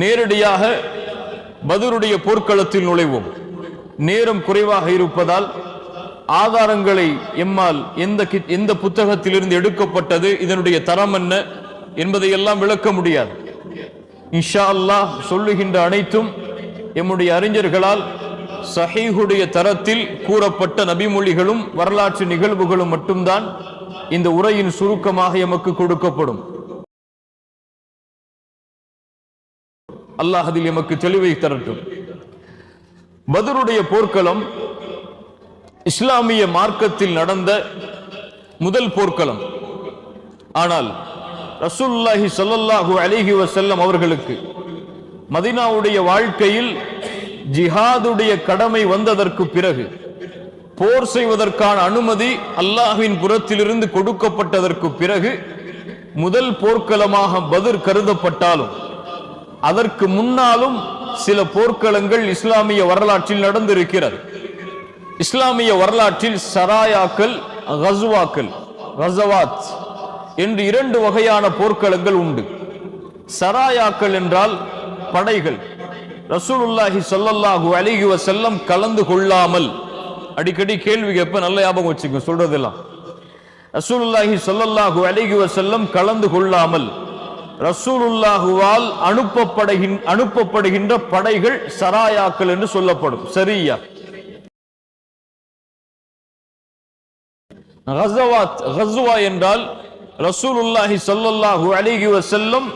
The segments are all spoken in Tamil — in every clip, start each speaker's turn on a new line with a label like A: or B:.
A: நேரடியாக பத்ருடைய போர்க்களத்தில் நுழைவோம். நேரம் குறைவாக இருப்பதால் ஆதாரங்களை எம்மால் எந்த புத்தகத்திலிருந்து எடுக்கப்பட்டது, இதனுடைய தரம் என்ன என்பதையெல்லாம் விளக்க முடியாது. இன்ஷா அல்லாஹ் சொல்லுகின்ற அனைத்தும் எம்முடைய அறிஞர்களால் சஹீஹுடைய தரத்தில் கூறப்பட்ட நபிமொழிகளும் வரலாற்று நிகழ்வுகளும் மட்டும்தான் இந்த உரையின் சுருக்கமாக எமக்கு கொடுக்கப்படும். அல்லாஹ் அதில் எமக்கு தெளிவை தரட்டும். பத்ருடைய போர்க்களம் இஸ்லாமிய மார்க்கத்தில் நடந்த முதல் போர்க்களம். ஆனால் ரசூலுல்லாஹி ஸல்லல்லாஹு அலைஹி வஸல்லம் அவர்களுக்கு மதீனாவுடைய வாழ்க்கையில் ஜிஹாதுடைய கடமை வந்ததற்கு பிறகு, போர் செய்வதற்கான அனுமதி அல்லாஹ்வின் புறத்திலிருந்து கொடுக்கப்பட்டதற்கு பிறகு முதல் போர்க்களமாக பத்ர் கருதப்பட்டாலும் அதற்கு முன்னாலும் சில போர்க்களங்கள் இஸ்லாமிய வரலாற்றில் நடந்திருக்கிறது. இஸ்லாமிய வரலாற்றில் சராயாக்கள், கஸ்வாக்கள், கஸவாத் என்று இரண்டு வகையான போர்க்களங்கள் உண்டு. சராயாக்கள் என்றால் படைகள் ரசூலுல்லாஹி ஸல்லல்லாஹு அலைஹி வஸல்லம் கலந்து கொள்ளாமல், அடிக்கடி கேள்வி கேட்ப, நல்ல ஞாபகம் வச்சுக்க சொல்றதெல்லாம், ரசூலுல்லாஹி ஸல்லல்லாஹு அலைஹி வஸல்லம் கலந்து கொள்ளாமல் ரசூலுல்லாஹுவால் அனுப்பப்படுகின்ற படைகள் சராயாக்கள் என்று சொல்லப்படும். சரியா? கஸவாத், கஸ்வா என்றால் ரசூலுல்லாஹி ஸல்லல்லாஹு அலைஹி வஸல்லம்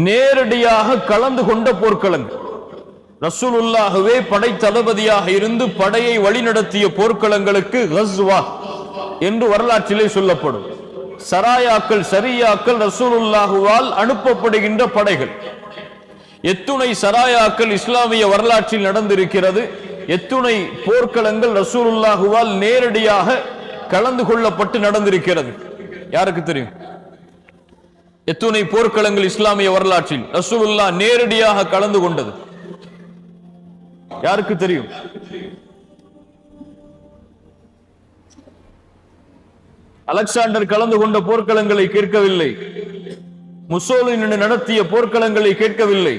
A: நேரடியாக கலந்து கொண்ட போர்க்களங்கள். ரசூலுல்லாஹுவே படை தளபதியாக இருந்து படையை வழிநடத்திய போர்க்களங்களுக்கு கஸ்வா என்று வரலாற்றிலே சொல்லப்படும். சராயாக்கள், சரியாக்கள் ரசூலுல்லாஹுவால் அனுப்பப்படுகின்ற படைகள். எத்துணை சராயாக்கள் இஸ்லாமிய வரலாற்றில் நடந்திருக்கிறது, எத்துணை போர்க்களங்கள் ரசூலுல்லாஹுவால் நேரடியாக கலந்து கொள்ளப்பட்டு நடந்திருக்கிறது. யாருக்கு தெரியும்? எத்துணை போர்க்களங்கள் இஸ்லாமிய வரலாற்றில் ரசூலுல்லாஹ் நேரடியாக கலந்து கொண்டது யாருக்கு தெரியும்? அலெக்சாண்டர் கலந்து கொண்ட போர்க்களங்களை கேட்கவில்லை, முசோலினி நடத்திய போர்க்களங்களை கேட்கவில்லை,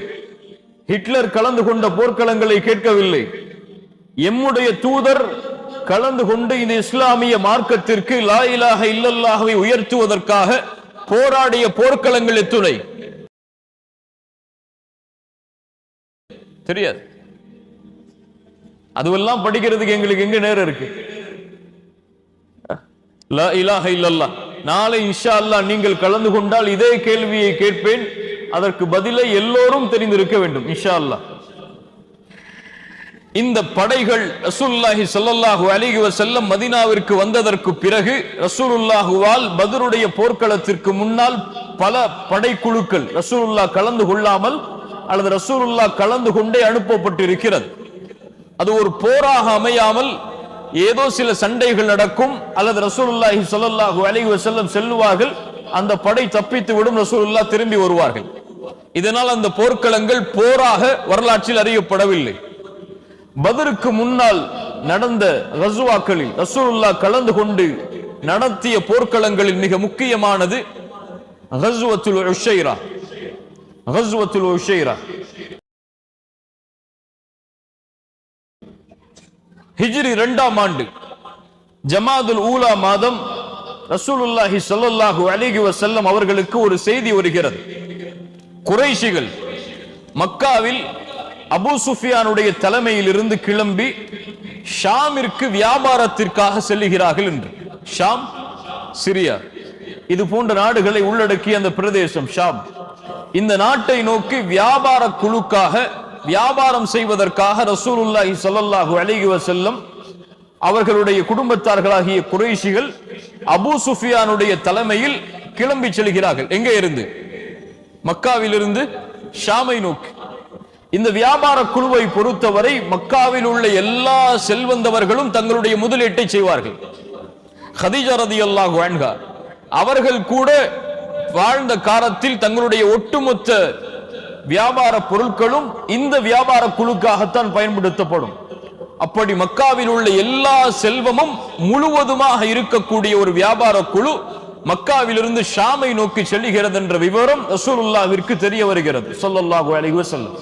A: ஹிட்லர் கலந்து கொண்ட போர்க்களங்களை கேட்கவில்லை. எம்முடைய தூதர் கலந்து கொண்டு இந்த இஸ்லாமிய மார்க்கத்திற்கு லா இலாஹ இல்லல்லாஹ்வை உயர்த்துவதற்காக போராடிய போர்க்களங்கள் எத்துணை தெரியாது. அதுவெல்லாம் படிக்கிறதுக்கு எங்களுக்கு எங்க நேரம் இருக்கு? லா இலாஹ இல்லல்லாஹ். நாளை இன்ஷா அல்லாஹ் நீங்கள் கலந்து கொண்டால் இதே கேள்வியை கேட்பேன், அதற்கு பதிலை எல்லோரும் தெரிந்திருக்க வேண்டும் இன்ஷா அல்லாஹ். இந்த படைகள் ரசூலுல்லாஹி ஸல்லல்லாஹு அலைஹி வஸல்லம் மதீனாவிற்கு வந்ததற்கு பிறகு ரசூலுல்லாஹுவால் பத்ருடைய போர்க்களத்திற்கு முன்னால் பல படைக்குழுக்கள் ரசூலுல்லாஹ் கலந்து கொள்ளாமல் அல்லது ரசூலுல்லாஹ் கலந்து கொண்டே அனுப்பப்பட்டிருக்கிறது. அது ஒரு போராக அமையாமல் ஏதோ சில சண்டைகள் நடக்கும், அல்லது ரசூலுல்லாஹி ஸல்லல்லாஹு அலைஹி வஸல்லம் செல்வார்கள், அந்த படை தப்பித்து விடும், ரசூலுல்லாஹ் திரும்பி வருவார்கள். இதனால் அந்த போர்க்களங்கள் போராக வரலாற்றில் அறியப்படவில்லை. பத்ருக்கு முன்னால் நடந்த கஸ்வாக்களில் ரசூலுல்லாஹ் கலந்து கொண்டு நடத்திய போர்க்களங்களில் மிக முக்கியமானது கஸ்வத்துல் உஷைரா. கஸ்வத்துல் உஷைரா ஹிஜ்ரி 2ஆம் ஆண்டு ஜமாதுல் ஊலா மாதம் ரசூலுல்லாஹி ஸல்லல்லாஹு அலைஹி வஸல்லம் அவர்களுக்கு ஒரு செய்தி வருகிறது. குறைஷிகள் மக்காவில் அபூ சுஃபியானுடைய தலைமையில் இருந்து கிளம்பி ஷாமிற்கு வியாபாரத்திற்காக செல்லுகிறார்கள் என்று. ஷாம், சிரியா, இது போன்ற நாடுகளை உள்ளடக்கிய அந்த பிரதேசம் ஷாம். இந்த நாட்டை நோக்கி வியாபார குழுக்காக, வியாபாரம் செய்வதற்காக ரசூலுல்லாஹி ஸல்லல்லாஹு அலைஹி வஸல்லம் அவர்களுடைய குடும்பத்தார்களாகிய குறைஷிகள் அபூ சுஃபியானுடைய தலைமையில் கிளம்பி செல்கிறார்கள். எங்கே இருந்து? மக்காவில் இருந்து ஷாமை நோக்கி. இந்த வியாபார குழுவை பொறுத்தவரை மக்காவில் உள்ள எல்லா செல்வந்தவர்களும் தங்களுடைய முதலீட்டை செய்வார்கள். கதீஜா ரலியல்லாஹு அன்ஹா அவர்கள் கூட வாழ்ந்த காலத்தில் தங்களுடைய ஒட்டுமொத்த வியாபார பொருட்களும் இந்த வியாபார குழுக்காகத்தான் பயன்படுத்தப்படும். அப்படி மக்காவில் உள்ள எல்லா செல்வமும் முழுவதுமாக இருக்கக்கூடிய ஒரு வியாபார குழு மக்காவிலிருந்து ஷாமை நோக்கி செல்லுகிறது என்ற விவரம் ரசூலுல்லாஹ்விற்கு தெரிய வருகிறது ஸல்லல்லாஹு அலைஹி வஸல்லம்.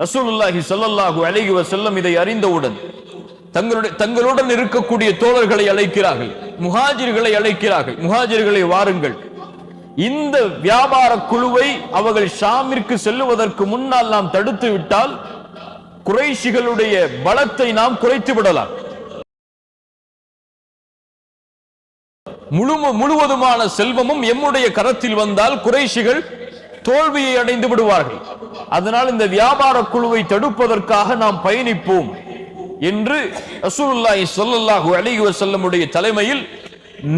A: ரசூலுல்லாஹி ஸல்லல்லாஹு அலைஹி வஸல்லம் இதை அறிந்தவுடன் தங்களுடன் இருக்கக்கூடிய தோழர்களை அழைக்கிறார்கள், முஹாஜிர்களை அழைக்கிறார்கள். முஹாஜிர்களை வாருங்கள், இந்த வியாபார குழுவை அவர்கள் ஷாமிற்கு செல்லுவதற்கு முன்னால் நாம் தடுத்து விட்டால் குறைஷிகளுடைய பலத்தை நாம் குறைத்து விடலாம். முழுவதுமான செல்வமும் எம்முடைய கரத்தில் வந்தால் குறைஷிகள் தோல்வியை அடைந்து விடுவார்கள். அதனால் இந்த வியாபார குழுவை தடுப்பதற்காக நாம் பயணிப்போம் என்று ரசூலுல்லாஹி ஸல்லல்லாஹு அலைஹி வஸல்லமுடைய தலைமையில்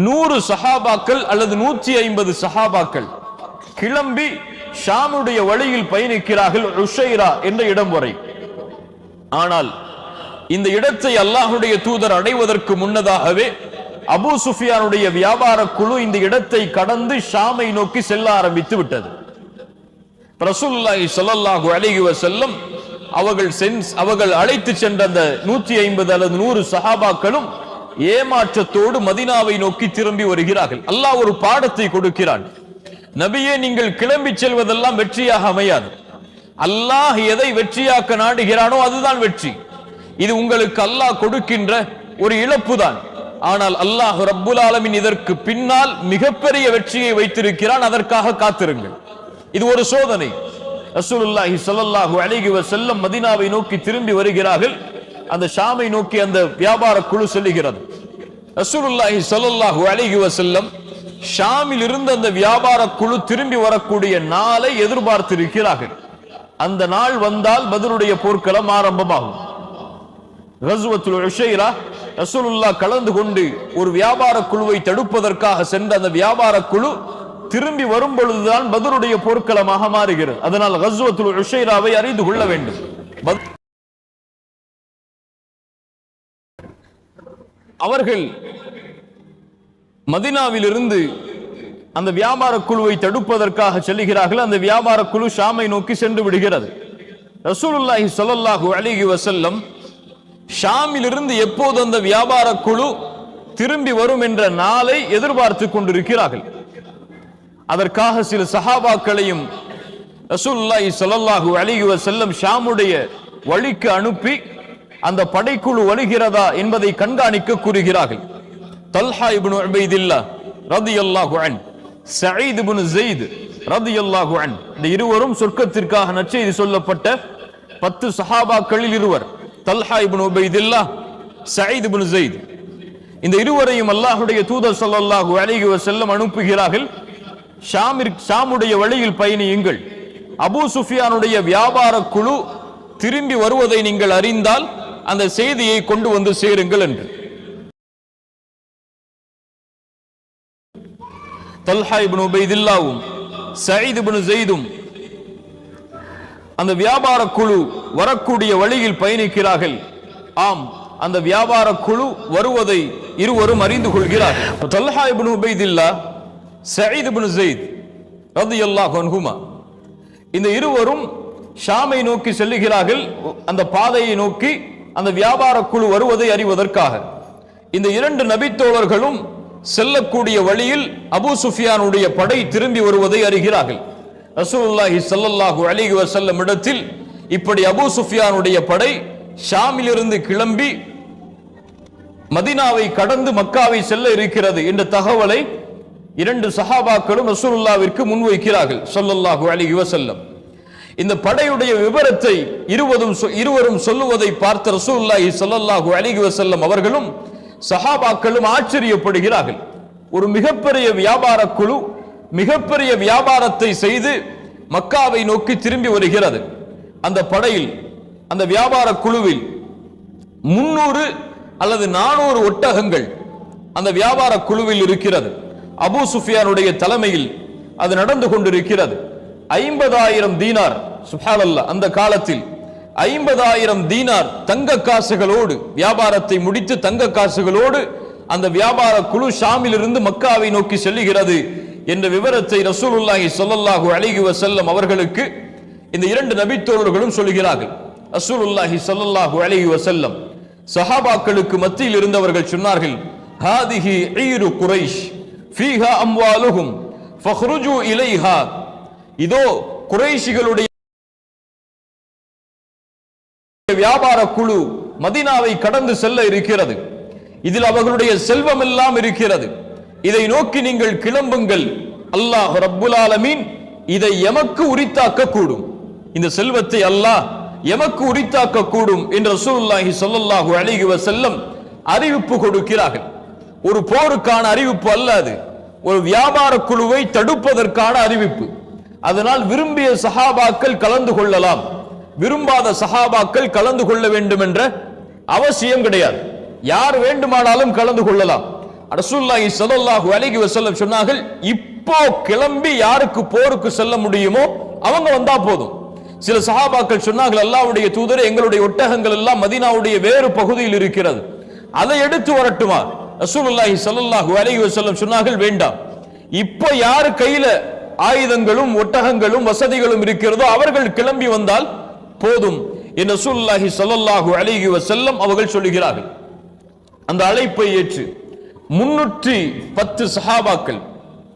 A: 100 சஹாபாக்கள் அல்லது 150 சஹாபாக்கள் கிளம்பி ஷாமுடைய வழியில் பயணிக்கிறார்கள், உஷைரா என்ற இடம் வரை. ஆனால் இந்த இடத்தை அல்லாஹ்வுடைய தூதர் அடைவதற்கு முன்னதாகவே அபூ சுஃபியானுடைய வியாபார குழு இந்த இடத்தை கடந்து ஷாமை நோக்கி செல்ல ஆரம்பித்து விட்டது. ரசூலுல்லாஹி ஸல்லல்லாஹு அலைஹி வஸல்லம் அவர்கள் அழைத்து சென்ற அந்த 150 அல்லது 100 சஹாபாக்களும் ஏமாற்றத்தோடு மதீனாவை நோக்கி திரும்பி வருகிறார்கள். அல்லாஹ் ஒரு பாடத்தை கொடுக்கிறான். நபியே, நீங்கள் கிளம்பி செல்வதெல்லாம் வெற்றியாக அமையாது. அல்லாஹ் எதை வெற்றியாக்க நாடுகிறானோ அதுதான் வெற்றி. இது உங்களுக்கு அல்லாஹ் கொடுக்கின்ற ஒரு இழப்பு தான். ஆனால் அல்லாஹ் ரப்புல் ஆலமீன் இதற்கு பின்னால் மிகப்பெரிய வெற்றியை வைத்திருக்கிறான். அதற்காக காத்திருங்கள். இது ஒரு சோதனை. ரசூலுல்லாஹி ஸல்லல்லாஹு அலைஹி வஸல்லம் மதீனாவை நோக்கி திரும்பி வருகிறார்கள். அந்த ஷாமை நோக்கி அந்த வியாபார குழு செல்லுகிறது. ரசூலுல்லாஹி ஸல்லல்லாஹு அலைஹி வஸல்லம் ஷாமில் இருந்து அந்த வியாபார குழு திரும்பி வரக்கூடிய நாளை எதிர்பார்த்திருக்கிறார்கள். அந்த நாள் வந்தால் பத்ருடைய போர்க்களம் ஆரம்பமாகும். கஸ்வத்துல் உஷைரா ரசூலுல்லாஹ் கலந்து கொண்டு ஒரு வியாபார குழுவை தடுப்பதற்காக சென்ற அந்த வியாபார குழு திரும்பி வரும் பொழுதுதான் பத்ருடைய போர்க்களமாக மாறுகிறது. அதனால் கஸ்வத்துல் உஷைராவை அறிந்து கொள்ள வேண்டும். அவர்கள் மதீனாவிலிருந்து அந்த வியாபார குழுவை தடுப்பதற்காக செல்லுகிறார்கள். அந்த வியாபார குழு ஷாமை நோக்கி சென்று விடுகிறது. ரசூலுல்லாஹி ஸல்லல்லாஹு அலைஹி வஸல்லம் ஷாமிலிருந்து எப்போது அந்த வியாபார குழு திரும்பி வரும் என்ற நாளை எதிர்பார்த்து கொண்டிருக்கிறார்கள். அதற்காக சில சஹாபாக்களையும் ரசூலுல்லாஹி ஸல்லல்லாஹு அலைஹி வஸல்லம் ஷாமுடைய வழிக்கு அனுப்பி அந்த படைக்குழு வருகிறதா என்பதை கண்காணிக்க கூறுகிறார்கள். தல்ஹா இப்னு உபைதில்லா ரலியல்லாஹு அன்ஹு, சயீத் இப்னு ஸைத் ரலியல்லாஹு அன்ஹு, இந்த இருவரும் சொர்க்கத்திற்காக நற்செய்தி சொல்லப்பட்ட 10 சஹாபாக்களில் இருவர். தல்ஹா இப்னு உபைதில்லா, சயீத் இப்னு ஸைத், இந்த இருவரையும் அல்லாஹ்வுடைய தூதர் ஸல்லல்லாஹு அலைஹி வஸல்லம் அனுப்புகிறார்கள். ஷாமுடைய வழியில் பயணியுங்கள். அபூ சுஃபியானுடைய வியாபார குழு திரும்பி வருவதை நீங்கள் அறிந்தால் அந்த செய்தியை கொண்டு வந்து சேருங்கள் என்று. தல்ஹா இப்னு உபைதில்லாவும் சயீத் இப்னு ஸைதும் அந்த வியாபார குழு வரக்கூடிய வழியில் பயணிக்கிறார்கள். ஆம், அந்த வியாபார குழு வருவதை இருவரும் அறிந்து கொள்கிறார்கள். தல்ஹா இப்னு உபைதில்லா, சயீத் இப்னு ஸைத் ரலியல்லாஹு அன்ஹுமா, இந்த இருவரும் ஷாமை நோக்கி செல்லுகிறார்கள். அந்த பாதையை நோக்கி அந்த வியாபார குழு வருவதை அறிவதற்காக. இந்த 2 நபித்தோழர்களும் செல்லக்கூடிய வழியில் அபூ சுஃபியானுடைய படை திரும்பி வருவதை அறிகிறார்கள். ரசூலுல்லாஹி ஸல்லல்லாஹு அலைஹி வஸல்லம் இடத்தில் இப்படி அபூ சுஃபியானுடைய படை ஷாமிலிருந்து கிளம்பி மதீனாவை கடந்து மக்காவை செல்ல இருக்கிறது என்ற தகவலை 2 சஹாபாக்களும் ரசூலுல்லாஹ்விற்கு முன்வைக்கிறார்கள் ஸல்லல்லாஹு அலைஹி வஸல்லம். இந்த படையுடைய விவரத்தை இருவரும் சொல்லுவதை பார்த்த ரசூலுல்லாஹி ஸல்லல்லாஹு அலைஹி வஸல்லம் அவர்களும் சஹாபாக்களும் ஆச்சரியப்படுகிறார்கள். ஒரு மிகப்பெரிய வியாபார குழு மிகப்பெரிய வியாபாரத்தை செய்து மக்காவை நோக்கி திரும்பி வருகிறது. அந்த படையில், அந்த வியாபார குழுவில் 300 அல்லது 400 ஒட்டகங்கள் அந்த வியாபார குழுவில் இருக்கிறது. அபூ சுஃபியானுடைய தலைமையில் அது நடந்து கொண்டிருக்கிறது. 50,000 தீனார், சுப்ஹானல்லாஹ், அந்த காலத்தில் 50,000 தீனார் தங்க காசுகளோடு வியாபாரத்தை முடித்து தங்க காசுகளோடு அந்த வியாபார குழு ஷாமிலிருந்து மக்காவை நோக்கி செல்லுகிறது என்ற விவரத்தை ரசூலுல்லாஹி ஸல்லல்லாஹு அலைஹி வஸல்லம் அவர்களுக்கு இந்த 2 நபித்தோழர்களும் சொல்கிறார்கள். ரசூலுல்லாஹி ஸல்லல்லாஹு அலைஹி வஸல்லம் சஹாபாக்களுக்கு மத்தியில் இருந்தவர்கள் சொன்னார்கள், ஹாதிஹி ஈரு குரைஷ் ஃபீஹா அம்வாலுஹும் ஃபஹ்ருஜு இலைஹா. இதோ குறைஷிகளுடைய வியாபார குழு மதீனாவை கடந்து செல்ல இருக்கிறது. இதில் அவர்களுடைய செல்வம் எல்லாம் இருக்கிறது. இதை நோக்கி நீங்கள் கிளம்புங்கள். அல்லாஹ் ரப்புல் ஆலமீன் இதை எமக்கு உரித்தாக்க கூடும். இந்த செல்வத்தை அல்லாஹ் எமக்கு உரித்தாக்க கூடும் என்று ரசூலுல்லாஹி ஸல்லல்லாஹு அலைஹி வஸல்லம் அறிவிப்பு கொடுக்கிறார்கள். ஒரு போருக்கான அறிவிப்பு அல்ல, அது ஒரு வியாபார குழுவை தடுப்பதற்கான அறிவிப்பு. அதனால் விரும்பிய சஹாபாக்கள் கலந்து கொள்ளலாம், விரும்பாத சஹாபாக்கள் கலந்து கொள்ள வேண்டும் என்ற அவசியம் கிடையாது. யார் வேண்டுமானாலும் கலந்து கொள்ளலாம். ரசூலுல்லாஹி ஸல்லல்லாஹு அலைஹி வஸல்லம் சொன்னார்கள், இப்போ கிளம்பி யாருக்கு போருக்கு செல்ல முடியுமோ அவங்க வந்தா போதும். சில சஹாபாக்கள் சொன்னார்கள், அல்லாஹ்வுடைய தூதரே, எங்களுடைய ஒட்டகங்கள் எல்லாம் மதீனாவுடைய வேறு பகுதியில் இருக்கிறது, அதை எடுத்து வரட்டுமா? ரசூலுல்லாஹி ஸல்லல்லாஹு அலைஹி வஸல்லம் சொன்னார்கள், வேண்டாம். இப்போ யார் கையில ஆயுதங்களும் ஒட்டகங்களும் வசதிகளும் இருக்கிறதோ அவர்கள் கிளம்பி வந்தால் போதும் என்று ரசூலுல்லாஹி ஸல்லல்லாஹு அலைஹி வஸல்லம் அவர்கள் சொல்லுகிறார்கள். அந்த அழைப்பை ஏற்று 310 சஹாபாக்கள்,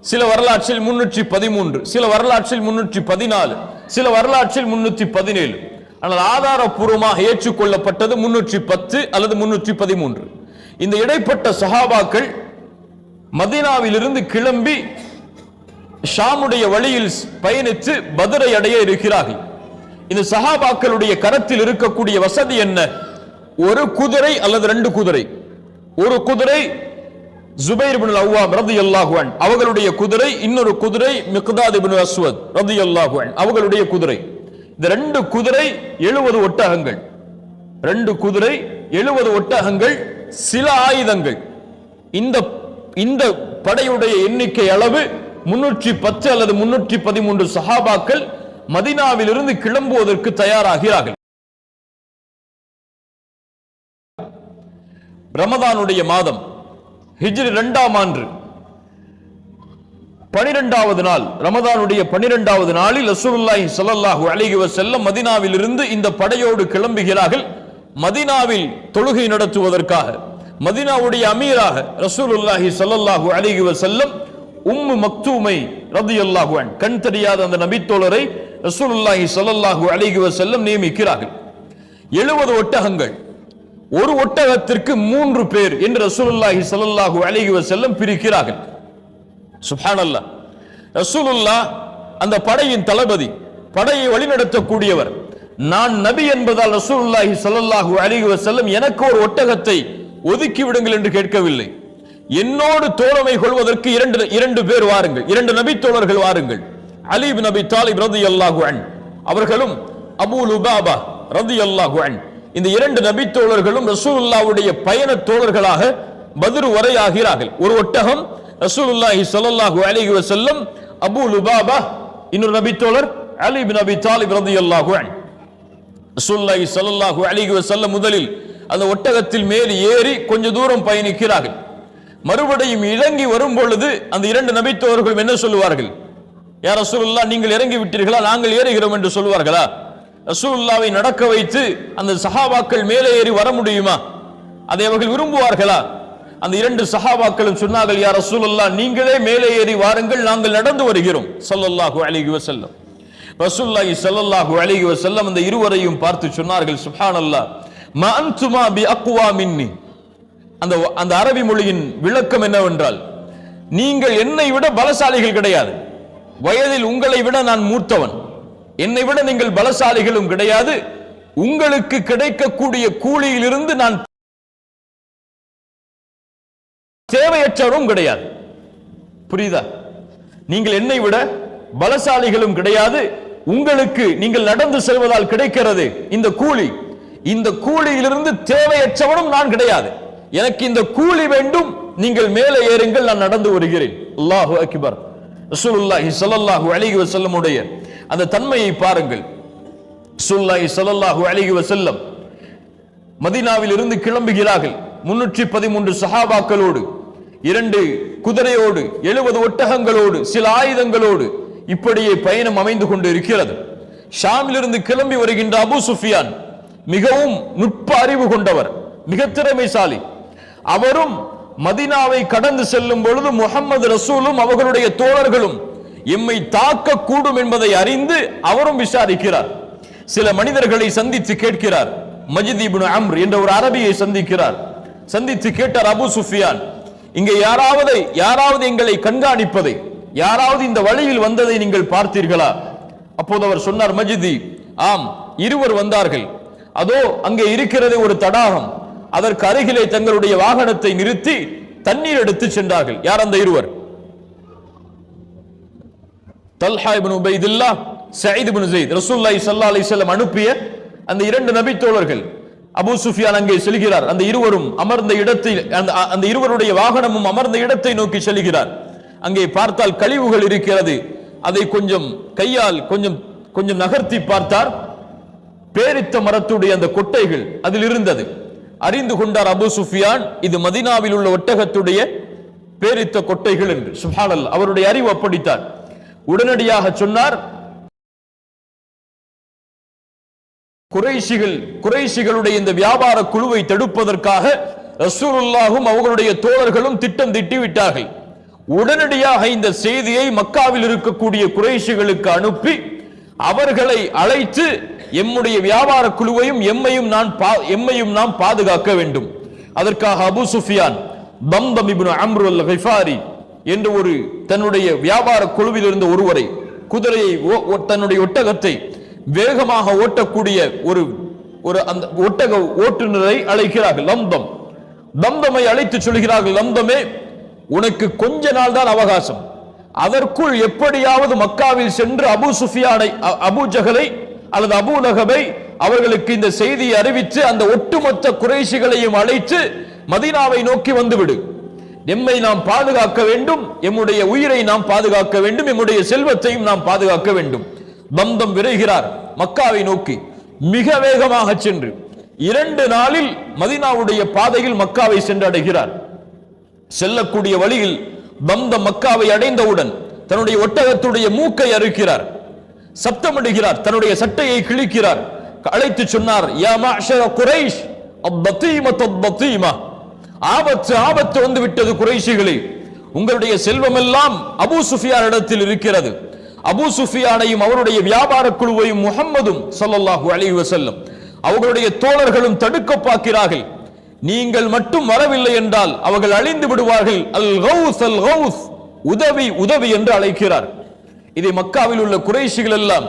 A: சில வரலாற்றில் 313, சில வரலாற்றில் 314, சில வரலாற்றில் 317, ஆனால் ஆதாரப்பூர்வமாக ஏற்றுக்கொள்ளப்பட்டது 310 அல்லது 313. இந்த இடைப்பட்ட சஹாபாக்கள் மதீனாவிலிருந்து கிளம்பி ஷாமுடைய வழியில் பயணித்து பத்ரை அடைய இருக்கிறார்கள். இந்த சஹாபாக்களுடைய கரத்தில் இருக்கக்கூடிய வசதி என்ன? ஒரு குதிரை அல்லது 2 குதிரை. ஒரு குதிரை ஜுபைர் இப்னு அவ்வாம் ரலியல்லாஹு அன்ஹு அவர்களுடைய குதிரை, இன்னொரு குதிரை மிக்தாத் இப்னு அஸ்வத் ரலியல்லாஹு அன்ஹு அவர்களுடைய குதிரை. இந்த 2 குதிரை 70 ஒட்டகங்கள், 2 குதிரை 70 ஒட்டகங்கள், சில ஆயுதங்கள். இந்த படையுடைய எண்ணிக்கை அளவு 310 அல்லது 313 சஹாபாக்கள் மதீனாவிலிருந்து கிளம்புவதற்கு தயாராகிறார்கள். ரமதானுடைய மாதம், ஹிஜ்ரி 2ஆம் ஆண்டு 12வது நாள், ரமதானுடைய 12வது நாளில் ரசூலுல்லாஹி ஸல்லல்லாஹு அலைஹி வஸல்லம் மதீனாவிலிருந்து இந்த படையோடு கிளம்புகிறார்கள். மதீனாவில் தொழுகை நடத்துவதற்காக மதீனாவுடைய அமீராக ரசூலுல்லாஹி ஸல்லல்லாஹு அலைஹி வஸல்லம் உம்மு மக்தூமை ரலியல்லாஹு அன்ஹா, கண் தெரியாத அந்த நபித்தோழரை ரசூலுல்லாஹி ஸல்லல்லாஹு அலைஹி வஸல்லம் நியமிக்கிறார்கள். 70 ஒட்டகங்கள், ஒரு ஒட்டகத்திற்கு 3 பேர் என்று ரசூலுல்லாஹி ஸல்லல்லாஹு அலைஹி வஸல்லம் பிரிக்கிறார்கள். சுப்ஹானல்லாஹ். ரசூலுல்லாஹ் அந்த படையின் தளபதி, படையை வழிநடத்தக்கூடியவர். நான் நபி என்பதால் ரசூலுல்லாஹி ஸல்லல்லாஹு அலைஹி வஸல்லம் எனக்கு ஒரு ஒட்டகத்தை ஒதுக்கி விடுங்கள் என்று கேட்கவில்லை. என்னோடு தோழமை கொள்வதற்கு 2 பேர் வாருங்கள், 2 நபி தோழர்கள் வாருங்கள். அலி இப்னு அபி தாலிப் ரலியல்லாஹு அன்ஹு அவர்களும் அபூ லுபாபா ரலியல்லாஹு அன்ஹு, இந்த 2 நபி தோழர்களும் ரசூலுல்லாஹ்வுடைய பயண தோழர்களாக பத்ர் வரை ஆகிறார்கள். ஒரு ஒட்டகம் ரசூலுல்லாஹி ஸல்லல்லாஹு அலைஹி வஸல்லம், அபூ லுபாபா, இன்னொரு நபி தோழர் அலி இப்னு அபி தாலிப் ரலியல்லாஹு அன்ஹு. ரசூலுல்லாஹி ஸல்லல்லாஹு அலைஹி வஸல்லம் முதலில் அந்த ஒட்டகத்தில் மேல் ஏறி கொஞ்ச தூரம் பயணிக்கிறார்கள். மறுபடியும் இறங்கி வரும் பொழுது அந்த 2 நபி தோழர்கள் என்ன சொல்லுவார்கள்? யா ரசூலுல்லாஹ், நீங்கள் இறங்கி விட்டீர்களா, நாங்கள் ஏறுகிறோம் என்று சொல்வார்களா? ரசூலுல்லாஹ்வை நடக்க வைத்து அந்த சஹாபாக்கள் மேலே ஏறி வர முடியுமா? அதை அவர்கள் விரும்புவார்களா? அந்த 2 சஹாபாக்களும் சொன்னார்கள், யா ரசூலுல்லாஹ், நீங்களே மேலே ஏறி வாருங்கள், நாங்கள் நடந்து வருகிறோம் ஸல்லல்லாஹு அலைஹி வஸல்லம். ரசூலுல்லாஹி ஸல்லல்லாஹு அலைஹி வஸல்லம் அந்த இருவரையும் பார்த்து சொன்னார்கள், சுப்ஹானல்லாஹ், மா அன்துமா பி அக்வா மின்னி. அந்த அரபி மொழியின் விளக்கம் என்னவென்றால், நீங்கள் என்னை விட பலசாலிகள் கிடையாது, வயதில் உங்களை விட நான் மூத்தவன், என்னை விட நீங்கள் பலசாலிகளும் கிடையாது, உங்களுக்கு கிடைக்கக்கூடிய கூலியிலிருந்து நான் தேவையற்றவரும் கிடையாது. புரியுதா? நீங்கள் என்னை விட பலசாலிகளும் கிடையாது, உங்களுக்கு நீங்கள் நடந்து செல்வதால் கிடைக்கிறது இந்த கூலி, இந்த கூலியிலிருந்து தேவையற்றவனும் நான் கிடையாது, எனக்கு இந்த கூலி வேண்டும், நீங்கள் மேலே ஏறுங்கள், நான் நடந்து வருகிறேன். அல்லாஹு அக்பர். ரசூலுல்லாஹி ஸல்லல்லாஹு அலைஹி வஸல்லம் உடைய அந்த தன்மையை பாருங்கள். ரசூலுல்லாஹி ஸல்லல்லாஹு அலைஹி வஸல்லம் மதீனாவில் இருந்து கிளம்புகிறார்கள் 313 சஹாபாக்களோடு, 2 குதிரையோடு, 70 ஒட்டகங்களோடு, சில ஆயுதங்களோடு. இப்படியே பயணம் அமைந்து கொண்டு இருக்கிறது. ஷாமிலிருந்து கிளம்பி வருகின்ற அபூ சுஃபியான் மிகவும் நுட்ப அறிவு கொண்டவர், மிக திறமைசாலி. அவரும் மதீனாவை கடந்து செல்லும் பொழுது முஹம்மது ரசூலும் அவர்களுடைய தோழர்களும் எம்மை தாக்க கூடும் என்பதை அறிந்து அவரும் விசாரிக்கிறார். சில மனிதர்களை சந்தித்து கேட்கிறார். மஜித் இப்னு அம்ர் என்ற ஒரு அரபியை சந்திக்கிறார். சந்தித்து கேட்டார், அபூ சுஃபியான், இங்கே யாராவது எங்களை கண்காணிப்பதை, யாராவது இந்த வழியில் வந்ததை நீங்கள் பார்த்தீர்களா? அப்போது அவர் சொன்னார், மஜிதி, ஆம், இருவர் வந்தார்கள். அதோ அங்கே இருக்கிறது ஒரு தடாகம், அதற்கு அருகிலே தங்களுடைய வாகனத்தை நிறுத்தி தண்ணீர் எடுத்து சென்றார்கள். யார் அந்த இருவர்? தல்ஹா இப்னு உபைதுல்லாஹ், சயீத் இப்னு ஸைத், ரசூலுல்லாஹி ஸல்லல்லாஹு அலைஹி வஸல்லம் அனுப்பிய அந்த இரண்டு நபி தோழர்கள். அபூ சுஃபியான் அங்கே செல்கிறார். அந்த இருவரும் அமர்ந்த இடத்தை, அந்த இருவருடைய வாகனமும் அமர்ந்த இடத்தை நோக்கி செல்கிறார். அங்கே பார்த்தால் கழிவுகள் இருக்கிறது. அதை கொஞ்சம் கையால் கொஞ்சம் நகர்த்தி பார்த்தார். பேரித்த மரத்துடைய அந்த கொட்டைகள் அதில் இருந்தது. அறிந்து கொண்டார் அபூ சுஃபியான், இது மதீனாவில் உள்ள ஒட்டகத்துடைய பேரித்த கொட்டைகள் என்று. சுப்ஹானல்லாஹ், அவருடைய அறிவு அப்படித்தான். உடனடியாக சொன்னார், குறைஷிகளுடைய இந்த வியாபார குழுவை தடுப்பதற்காக ரசூலுல்லாஹும் அவர்களுடைய தோழர்களும் திட்டம் தீட்டி விட்டார்கள். உடனடியாக இந்த செய்தியை மக்காவில் இருக்கக்கூடிய குறைஷிகளுக்கு அனுப்பி அவர்களை அழைத்து எம்முடைய வியாபார குழுவையும் எம்மையும் நாம் பாதுகாக்க வேண்டும். அதற்காக அபூ சுஃபியான் தம்தம் இப்னு அம்ர் அல்-கிஃபாரி என்ற ஒரு தன்னுடைய வியாபார குழுவில் இருந்த ஒருவரை, குதிரையை, தன்னுடைய ஒட்டகத்தை வேகமாக ஓட்டக்கூடிய ஒரு அந்த ஒட்டக ஓட்டுநரை அழைக்கிறார்கள். தம்தமை அழைத்து சொல்கிறார்கள், தம்தமே, உனக்கு கொஞ்ச நாள் தான் அவகாசம். அதற்குள் எப்படியாவது மக்காவில் சென்று அபூ சுஃபியானை, அபூ ஜஹலை அல்லது அபூ லஹபை அவர்களுக்கு இந்த செய்தியை அறிவித்து அந்த ஒட்டுமொத்த குறைஷிகளையும் அழைத்து மதீனாவை நோக்கி வந்துவிடு. எம்மை நாம் பாதுகாக்க வேண்டும், எம்முடைய உயிரை நாம் பாதுகாக்க வேண்டும், எம்முடைய செல்வத்தையும் நாம் பாதுகாக்க வேண்டும். தம்தம் விரைகிறார் மக்காவை நோக்கி. மிக வேகமாக சென்று 2 நாளில் மதீனாவுடைய பாதையில் மக்காவை சென்றடைகிறார். செல்லக்கூடிய வழியில் தம்தம் மக்காவை அடைந்தவுடன் தன்னுடைய ஒட்டகத்துடைய மூக்கை அறுக்கிறார், சப்தமிடுகிறார், தன்னுடைய சட்டையை கிழிக்கிறார். அழைத்து சொன்னார், யா மஅஷர குரைஷ், ஆபத்து வந்து விட்டது குறைஷிகளே, உங்களுடைய செல்வம் எல்லாம் அபூ சுஃபியான் இடத்தில் இருக்கிறது. அபூ சுஃபியானையும் அவருடைய வியாபார குழுவையும் முஹம்மதும் ஸல்லல்லாஹு அலைஹி வஸல்லம் அவர்களுடைய தோழர்களும் தடுக்க பார்க்கிறார்கள். நீங்கள் மட்டும் வரவில்லை என்றால் அவர்கள் அழிந்து விடுவார்கள். அல் கௌஸ், உதவி என்று அழைக்கிறார். இதை மக்காவில் உள்ள குறைஷிகள் எல்லாம்,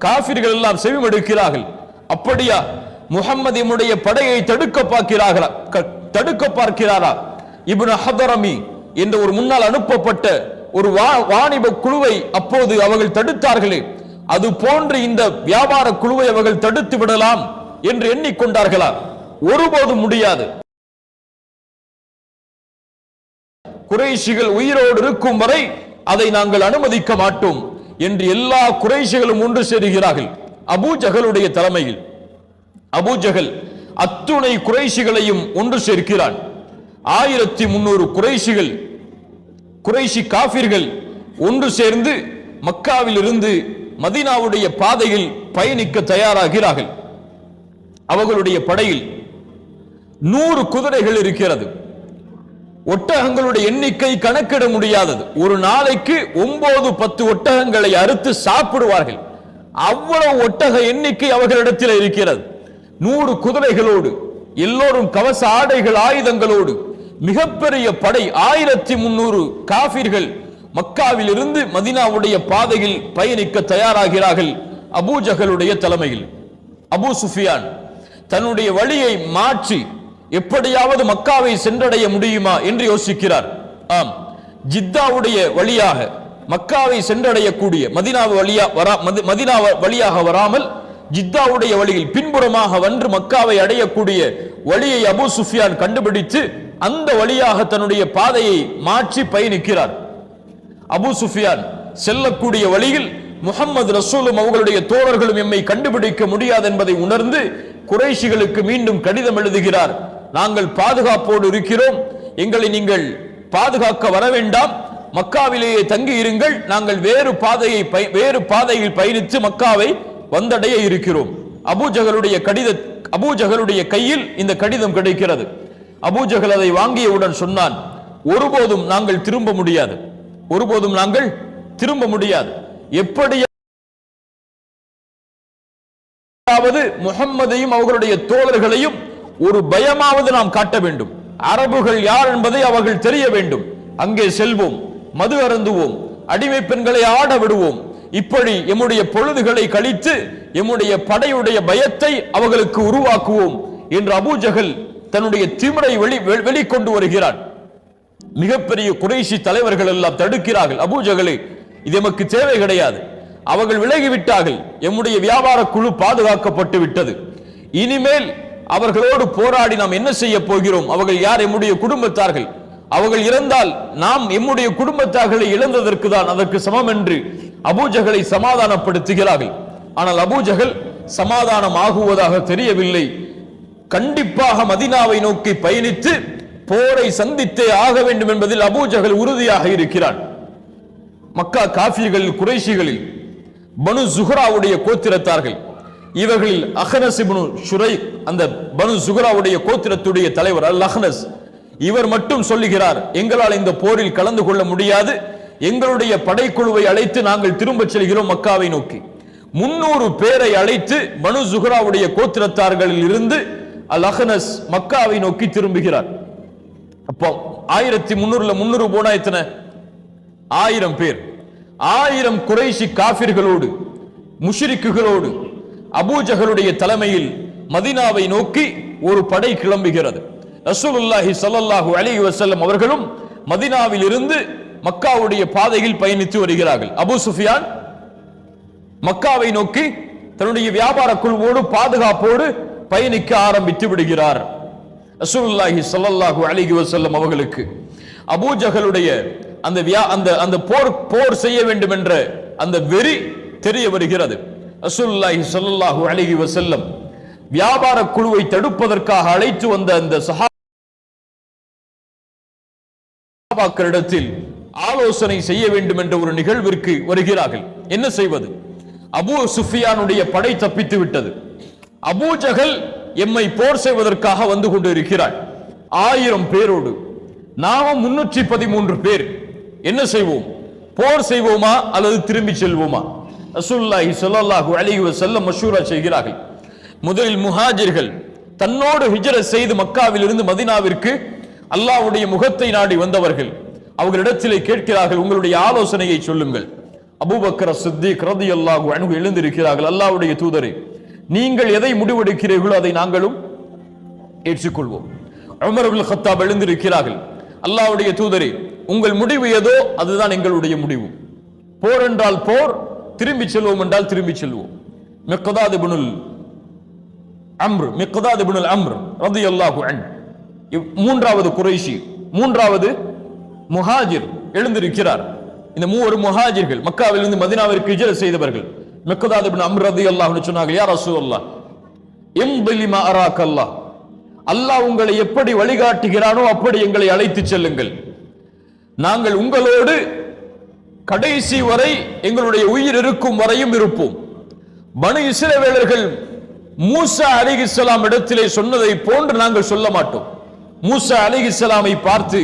A: காஃபிர்கள் எல்லாம் செவிமடுக்கிறார்கள். அப்படியா, முஹம்மதினுடைய படையை தடுக்க பார்க்கிறாரா? இப்னு ஹதரமி என்ற ஒரு முன்னால் அனுப்பப்பட்ட ஒரு வாணிப குழுவை அப்போது அவர்கள் தடுத்தார்களே, அது போன்று இந்த வியாபார குழுவை அவர்கள் தடுத்து விடலாம் என்று எண்ணிக்கொண்டார்களா? ஒருபோதும் முடியாது. குறைஷிகள் உயிரோடு இருக்கும் வரை அதை நாங்கள் அனுமதிக்க மாட்டோம் என்று எல்லா குறைஷிகளும் ஒன்று சேருகிறார்கள் அபூ ஜஹலுடைய தலைமையில். அபூ ஜஹல் அத்துணை குறைஷிகளையும் ஒன்று சேர்க்கிறான். 1300 குறைஷி காஃபிர்கள் ஒன்று சேர்ந்து மக்காவில் இருந்து மதீனாவுடைய பாதையில் பயணிக்க தயாராகிறார்கள். அவர்களுடைய படையில் 100 குதிரைகள் இருக்கிறது. ஒட்டகங்களுடைய எண்ணிக்கை கணக்கிட முடியாதது. ஒரு நாளைக்கு 9-10 ஒட்டகங்களை அறுத்து சாப்பிடுவார்கள். அவ்வளவு ஒட்டக எண்ணிக்கை அவர்களிடத்தில் இருக்கிறது. 100 குதிரைகளோடு, எல்லோரும் கவச ஆடைகள், ஆயுதங்களோடு மிகப்பெரிய படை 1300 காஃபிர்கள் மக்காவில் இருந்து மதீனாவுடைய பாதையில் பயணிக்க தயாராகிறார்கள் அபூ ஜஹலுடைய தலைமையில். அபூ சுஃபியான் தன்னுடைய வழியை மாற்றி எப்படியாவது மக்காவை சென்றடைய முடியுமா என்று யோசிக்கிறார். ஆம், ஜித்தாவுடைய வழியாக மக்காவை சென்றடையக்கூடிய மதீனா வழியாக வராமல் ஜித்தாவுடைய வழியில் பின்புறமாக வந்து மக்காவை அடையக்கூடிய வழியை அபூ சுஃபியான் கண்டுபிடித்து அந்த வழியாக தன்னுடைய பாதையை மாற்றி பயணிக்கிறார். அபூ சுஃபியான் செல்லக்கூடிய வழியில் முஹம்மது ரசூலும் அவர்களுடைய தோழர்களும் எம்மை கண்டுபிடிக்க முடியாது என்பதை உணர்ந்து குறைஷிகளுக்கு மீண்டும் கடிதம் எழுதுகிறார். நாங்கள் பாதுகாப்போடு இருக்கிறோம், எங்களை நீங்கள் பாதுகாக்க வர வேண்டாம், மக்காவிலேயே தங்கி இருங்கள், நாங்கள் வேறு பாதையில் பயணித்து மக்காவை வந்தடைய இருக்கிறோம். அபூ ஜஹலுடைய கையில் இந்த கடிதம் கிடைக்கிறது. அபூஜஹல் அதை வாங்கியவுடன் சொன்னான், ஒருபோதும் நாங்கள் திரும்ப முடியாது, ஒருபோதும் நாங்கள் திரும்ப முடியாது. எப்படியாவது முஹம்மதையும் அவர்களுடைய தோழர்களையும் ஒரு பயமாவது நாம் காட்ட வேண்டும். அரபுகள் யார் என்பதை அவர்கள் தெரிய வேண்டும். அங்கே செல்வோம், மது அருந்துவோம், அடிமை பெண்களை ஆட விடுவோம். இப்படி எம்முடைய பொழுதுகளை கழித்து எம்முடைய படையுடைய பயத்தை அவர்களுக்கு உருவாக்குவோம் என்று அபூஜஹல் தன்னுடைய திமிரை வெளிக்கொண்டு வருகிறான். மிகப்பெரிய குறைஷி தலைவர்கள் எல்லாம் தடுக்கிறார்கள், அபூஜஹலே இது எமக்கு தேவை கிடையாது, அவர்கள் விலகிவிட்டார்கள், எம்முடைய வியாபார குழு பாதுகாக்கப்பட்டு விட்டது, இனிமேல் அவர்களோடு போராடி நாம் என்ன செய்ய போகிறோம், அவர்கள் யார், எம்முடைய குடும்பத்தார்கள், அவர்கள் இறந்தால் நாம் எம்முடைய குடும்பத்தார்களை இழந்ததற்கு தான் அதற்கு சமம் என்று அபூஜஹலை சமாதானப்படுத்துகிறார்கள். ஆனால் அபூஜஹல் சமாதானம் ஆகுவதாக தெரியவில்லை. கண்டிப்பாக மதீனாவை நோக்கி பயணித்து போரை சந்தித்தே ஆக வேண்டும் என்பதில் அபூஜஹல் உறுதியாக இருக்கிறான். மக்கா காஃபிர்களில் குறைஷிகளில் பனு ஜுஹ்ராவுடைய கோத்திரத்தார்கள், இவர்களில் அஹ்னஸ் இப்னு ஷுரைக் அந்த பனு ஜுஹ்ராவுடைய கோத்திரத்துடைய தலைவர் அல் அஹ்னஸ், இவர் மட்டும் சொல்லுகிறார், எங்களால் இந்த போரில் கலந்து கொள்ள முடியாது, எங்களுடைய படைக்குழுவை அழைத்து நாங்கள் திரும்ப செல்கிறோம் மக்காவை நோக்கி. 300 பேரை அழைத்து பனு ஜுஹ்ராவுடைய கோத்திரத்தார்களில் இருந்து அல் அஹ்னஸ் மக்காவை நோக்கி திரும்புகிறார். அப்போ 1300 300 போனா எத்தனை, 1000 பேர். 1000 குறைஷி காஃபிர்களோடு முஷ்ரிக்குகளோடு அபூஜஹலுடைய தலைமையில் மதீனாவை நோக்கி ஒரு படை கிளம்புகிறது. ரசூலுல்லாஹி ஸல்லல்லாஹு அலைஹி வஸல்லம் அவர்களும் மதீனாவில் இருந்து மக்காவுடைய பாதையில் பயணித்து வருகிறார்கள். அபூ சுஃபியான் மக்காவை நோக்கி தன்னுடைய வியாபார குழுவோடு பாதுகாப்போடு பயணிக்க ஆரம்பித்து விடுகிறார். ரசூலுல்லாஹி ஸல்லல்லாஹு அலைஹி வஸல்லம் அவர்களுக்கு அபூஜஹலுடைய அந்த போர் செய்ய வேண்டும் என்ற அந்த வெறி தெரிய வருகிறது. ரசூலுல்லாஹி ஸல்லல்லாஹு அலைஹி வஸல்லம் வியாபார குழுவை தடுப்பதற்காக அழைத்து வந்த அந்த சஹாபாக்களிடத்தில் ஆலோசனை செய்ய வேண்டும் என்ற ஒரு நிகழ்விற்கு வருகிறார்கள். என்ன செய்வது? அபூ சுஃபியானுடைய படை தப்பித்து விட்டது, அபூஜஹல் எம்மை போர் செய்வதற்காக வந்து கொண்டு இருக்கிறார் 1000 பேரோடு, நாமும் 313 பேர். என்ன செய்வோம்? போர் செய்வோமா அல்லது திரும்பி செல்வோமா? ரசூலுல்லாஹி ஸல்லல்லாஹு அலைஹி வஸல்லம் மஷூரா செய்கிறார்கள். முதலில் முஹாஜிர்கள் தன்னோடு ஹிஜ்ரத் செய்து மக்காவில் இருந்து மதீனாவிற்கு அல்லாஹ்வுடைய முகத்தை நாடி வந்தவர்கள் அவர்களிடத்திலே கேட்கிறார்கள், உங்களுடைய ஆலோசனையை சொல்லுங்கள். அபூபக்கர் சித்திக் ரலியல்லாஹு அன்ஹு எழுந்திருக்கிறார்கள், அல்லாஹ்வுடைய தூதரே, நீங்கள் எதை முடிவெடுக்கிறீர்களோ அதை நாங்களும் ஏற்றுக்கொள்வோம். உமர் இப்னு கத்தாப் எழுந்திருக்கிறார்கள், அல்லாஹ்வுடைய தூதரே, உங்கள் முடிவு ஏதோ அதுதான் எங்களுடைய முடிவு. போர் என்றால் போர், திரும்பி செல்வோம் என்றால் திரும்பி செல்வோம். மிக்தாத் இப்னுல் அம்ர் ரலியல்லாஹு அன்ஹு மூன்றாவது குறைஷி, மூன்றாவது முஹாஜிர் எழுந்திருக்கிறார். இந்த மூவர் முஹாஜிர்கள் மக்காவில் இருந்து மதீனாவிற்கு ஹிஜ்ரத் செய்தவர்கள். மிக்தாத் இப்னு அம்ர் ரலியல்லாஹு அன்ஹு சொன்னார்கள், யா ரசூலல்லாஹ், இம்தி மா அராக்கல்லாஹ், அல்லாஹ் உங்களை எப்படி வழிகாட்டுகிறானோ அப்படி எங்களை அழைத்து செல்லுங்கள். நாங்கள் உங்களோடு கடைசி வரை எங்களுடைய உயிர் இருக்கும் வரையும் இருப்போம். பனு இஸ்ரவேலர்கள் மூசா அலைஹிஸ்ஸலாம் இடத்திலே சொன்னதை போன்று நாங்கள் சொல்ல மாட்டோம். மூசா அலைஹிஸ்ஸலாமை பார்த்து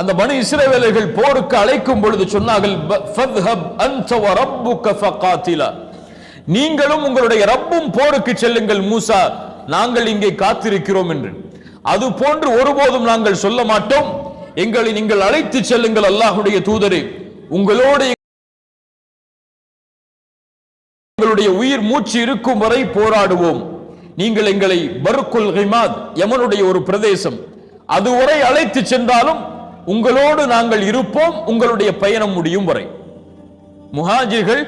A: அந்த பனு இஸ்ரவேலர்கள் போருக்கு அழைக்கும் பொழுது சொன்னார்கள், ஃபத்ஹப் அன்த வ ரப்புக ஃபகாத்திலா, நீங்களும் உங்களுடைய ரப்பும் போருக்கு செல்லுங்கள் மூசா, நாங்கள் இங்கே காத்திருக்கிறோம் என்று. அது போன்று ஒருபோதும் நாங்கள் சொல்ல மாட்டோம். எங்களை நீங்கள் அழைத்து செல்லுங்கள் அல்லாஹ்வுடைய தூதரே, உங்களோடு எங்களுடைய உயிர் மூச்சு இருக்கும் வரை போராடுவோம். நீங்கள் எங்களை பர்குல் கிமாத், யமனுடைய ஒரு பிரதேசம், அதுவரை அழைத்து சென்றாலும் உங்களோடு நாங்கள் இருப்போம், உங்களுடைய பயணம் முடியும் வரை. முஹாஜிர்கள்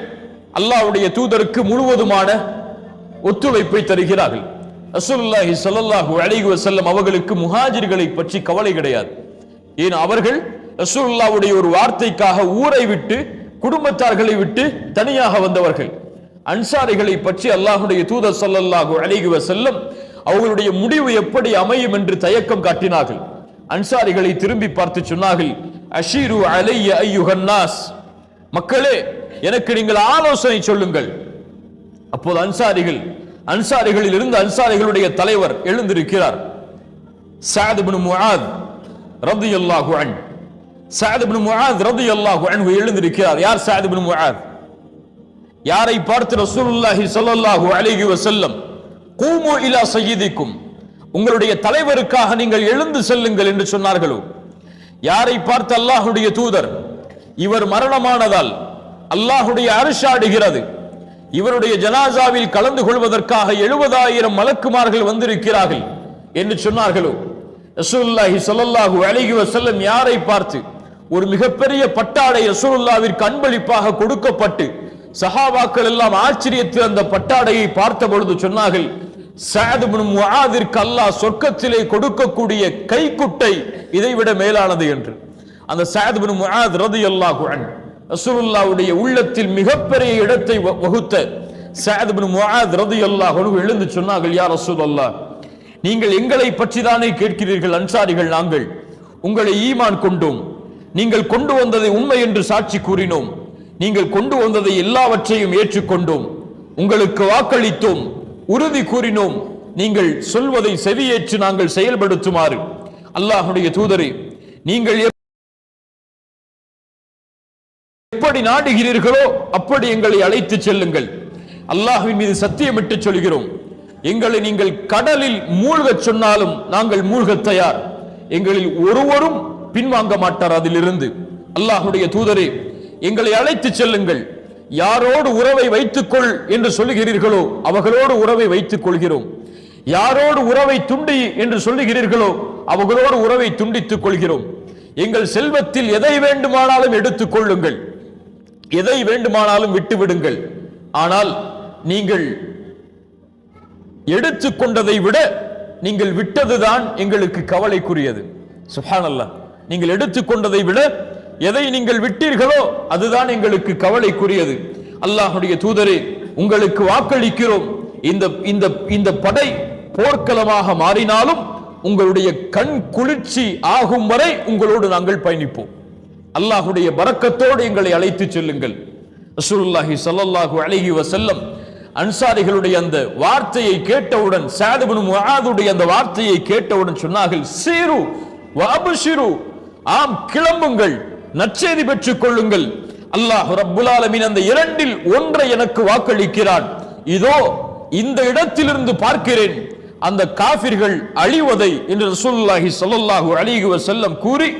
A: அல்லாஹ்வுடைய தூதருக்கு முழுவதுமான ஒத்துழைப்பை தருகிறார்கள். ரசூலுல்லாஹி ஸல்லல்லாஹு அலைஹி வஸல்லம் அவர்களுக்கு முஹாஜிர்களை பற்றி கவலை கிடையாது. ஏன், அவர்கள் ரசூலுல்லாஹ்வுடைய ஒரு வார்த்தைக்காக ஊரை விட்டு குடும்பத்தார்களை விட்டு தனியாக வந்தவர்கள். அன்சாரிகளை பற்றி அல்லாஹ்வுடைய தூதர் ஸல்லல்லாஹு அலைஹி வஸல்லம் அவர்களுடைய முடிவு எப்படி அமையும் என்று தயக்கம் காட்டினார்கள். அன்சாரிகளை திரும்பி பார்த்து சொன்னார்கள், அஷீரு அலைய அய்யுஹன் நாஸ், மக்களே எனக்கு நீங்கள் ஆலோசனை சொல்லுங்கள். அப்போது அன்சாரிகளில் இருந்து அன்சாரிகளுடைய தலைவர் எழுந்திருக்கிறார். சஅத் இப்னு முஆத் ரலியல்லாஹு அன்ஹு. சஅத் இப்னு முஆத் ரலியல்லாஹு அன்ஹு எழுந்திருக்கிறார். யார் சஅத் இப்னு முஆத்? யாரை பார்த்து ரசூலுல்லாஹி ஸல்லல்லாஹு அலைஹி வஸல்லம் கூமு இலா சய்யிதிக்கும், உங்களுடைய தலைவருக்காக நீங்கள் எழுந்து செல்லுங்கள் என்று சொன்னார்களோ, யாரை பார்த்து அல்லாஹ்வுடைய தூதர் இவர் மரணமானதால் அல்லாஹ்வுடைய அர்ஷ் ஆடுகிறது, இவருடைய ஜனாசாவில் கலந்து கொள்வதற்காக 70,000 மலக்குமார்கள் வந்திருக்கிறார்கள் என்று சொன்னார்களோ, ரசூலுல்லாஹி ஸல்லல்லாஹு அலைஹி வஸல்லம் யாரை பார்த்து ஒரு மிகப்பெரிய பட்டாடை ரசூலுல்லாஹ்விற்கு அன்பளிப்பாக கொடுக்கப்பட்டு சஹாபாக்கள் எல்லாம் ஆச்சரியத்தில் அந்த பட்டாடையை பார்த்த பொழுது சொன்னார்கள், சஅத் இப்னு முஆதிற்கு அல்லாஹ் சொர்க்கத்திலே கொடுக்கக்கூடிய கைக்குட்டை இதைவிட மேலானது என்று. அந்த சஅத் இப்னு முஆத் ரலியல்லாஹு அன்ஹு ரசூலுல்லாஹ்வுடைய உள்ளத்தில் மிகப்பெரிய இடத்தை வகுத்த சஅத் இப்னு முஆத் ரலியல்லாஹு அன்ஹு எழுந்து சொன்னார்கள், யா ரசூலல்லாஹ், நீங்கள் எங்களை பற்றி தானே கேட்கிறீர்கள், அன்சாரிகள் நாங்கள் உங்களை ஈமான் கொண்டோம், நீங்கள் கொண்டு வந்ததை உண்மை என்று சாட்சி கூறினோம், நீங்கள் கொண்டு வந்ததை எல்லாவற்றையும் ஏற்றுக்கொண்டோம், உங்களுக்கு வாக்களித்தோம், உறுதி கூறினோம், நீங்கள் சொல்வதை செவியேற்று நாங்கள் செயல்படுத்துமாறு அல்லாஹ்வுடைய தூதரே, நீங்கள் எப்படி நாடுகிறீர்களோ அப்படி எங்களை அழைத்து செல்லுங்கள், அல்லாஹ்வின் மீது சத்தியமிட்டு சொல்கிறோம், எங்களை நீங்கள் கடலில் மூழ்கச் சொன்னாலும் நாங்கள் மூழ்க தயார், எங்களில் ஒருவரும் பின்வாங்க மாட்டார் அதிலிருந்து. அல்லாஹ்வுடைய தூதரே, எங்களை அழைத்து செல்லுங்கள், யாரோடு உறவை வைத்துக்கொள் என்று சொல்லுகிறீர்களோ அவர்களோடு உறவை வைத்துக் கொள்கிறோம், யாரோடு உறவை துண்டி என்று சொல்லுகிறீர்களோ அவர்களோடு உறவை துண்டித்துக் கொள்கிறோம், எங்கள் செல்வத்தில் எதை வேண்டுமானாலும் எடுத்துக் கொள்ளுங்கள், எதை வேண்டுமானாலும் விட்டுவிடுங்கள், ஆனால் நீங்கள் எடுத்துக்கொண்டதை விட நீங்கள் விட்டதுதான் எங்களுக்கு கவலைக்குரியது. சுப்ஹானல்லாஹ், நீங்கள் எடுத்துக்கொண்டதை விட எதை நீங்கள் விட்டீர்களோ அதுதான் எங்களுக்கு கவலைக்குரியது. அல்லாஹ்வுடைய தூதரே, உங்களுக்கு வாக்களிக்கிறோம், இந்த படை போர்க்களமாக மாறினாலும் உங்களுடைய கண் குளிர்ச்சி ஆகும் வரை உங்களோடு நாங்கள் பயணிப்போம், அல்லாஹ்வுடைய பரக்கத்தோடு எங்களை அழைத்து செல்லுங்கள். ரசூலுல்லாஹி ஸல்லல்லாஹு அலைஹி வஸல்லம் அன்சாரிகளுடைய அந்த வார்த்தையை கேட்டவுடன், சஅத் இப்னு முஆதுடைய அந்த வார்த்தையை கேட்டவுடன் சொன்னார்கள், சீரு வ அப்ஷிரு, ஆம் கிளம்புங்கள், நற்செய்தி பெற்றுக் கொள்ளுங்கள், அல்லாஹ் ரப்புல் ஆலமீன் அந்த இரண்டில் ஒன்றை எனக்கு வாக்களிக்கிறான், இதோ இந்த இடத்திலிருந்து பார்க்கிறேன் அந்த காஃபிர்கள் அழிவதை என்று ரசூலுல்லாஹி ஸல்லல்லாஹு அலைஹி வஸல்லம் கூறி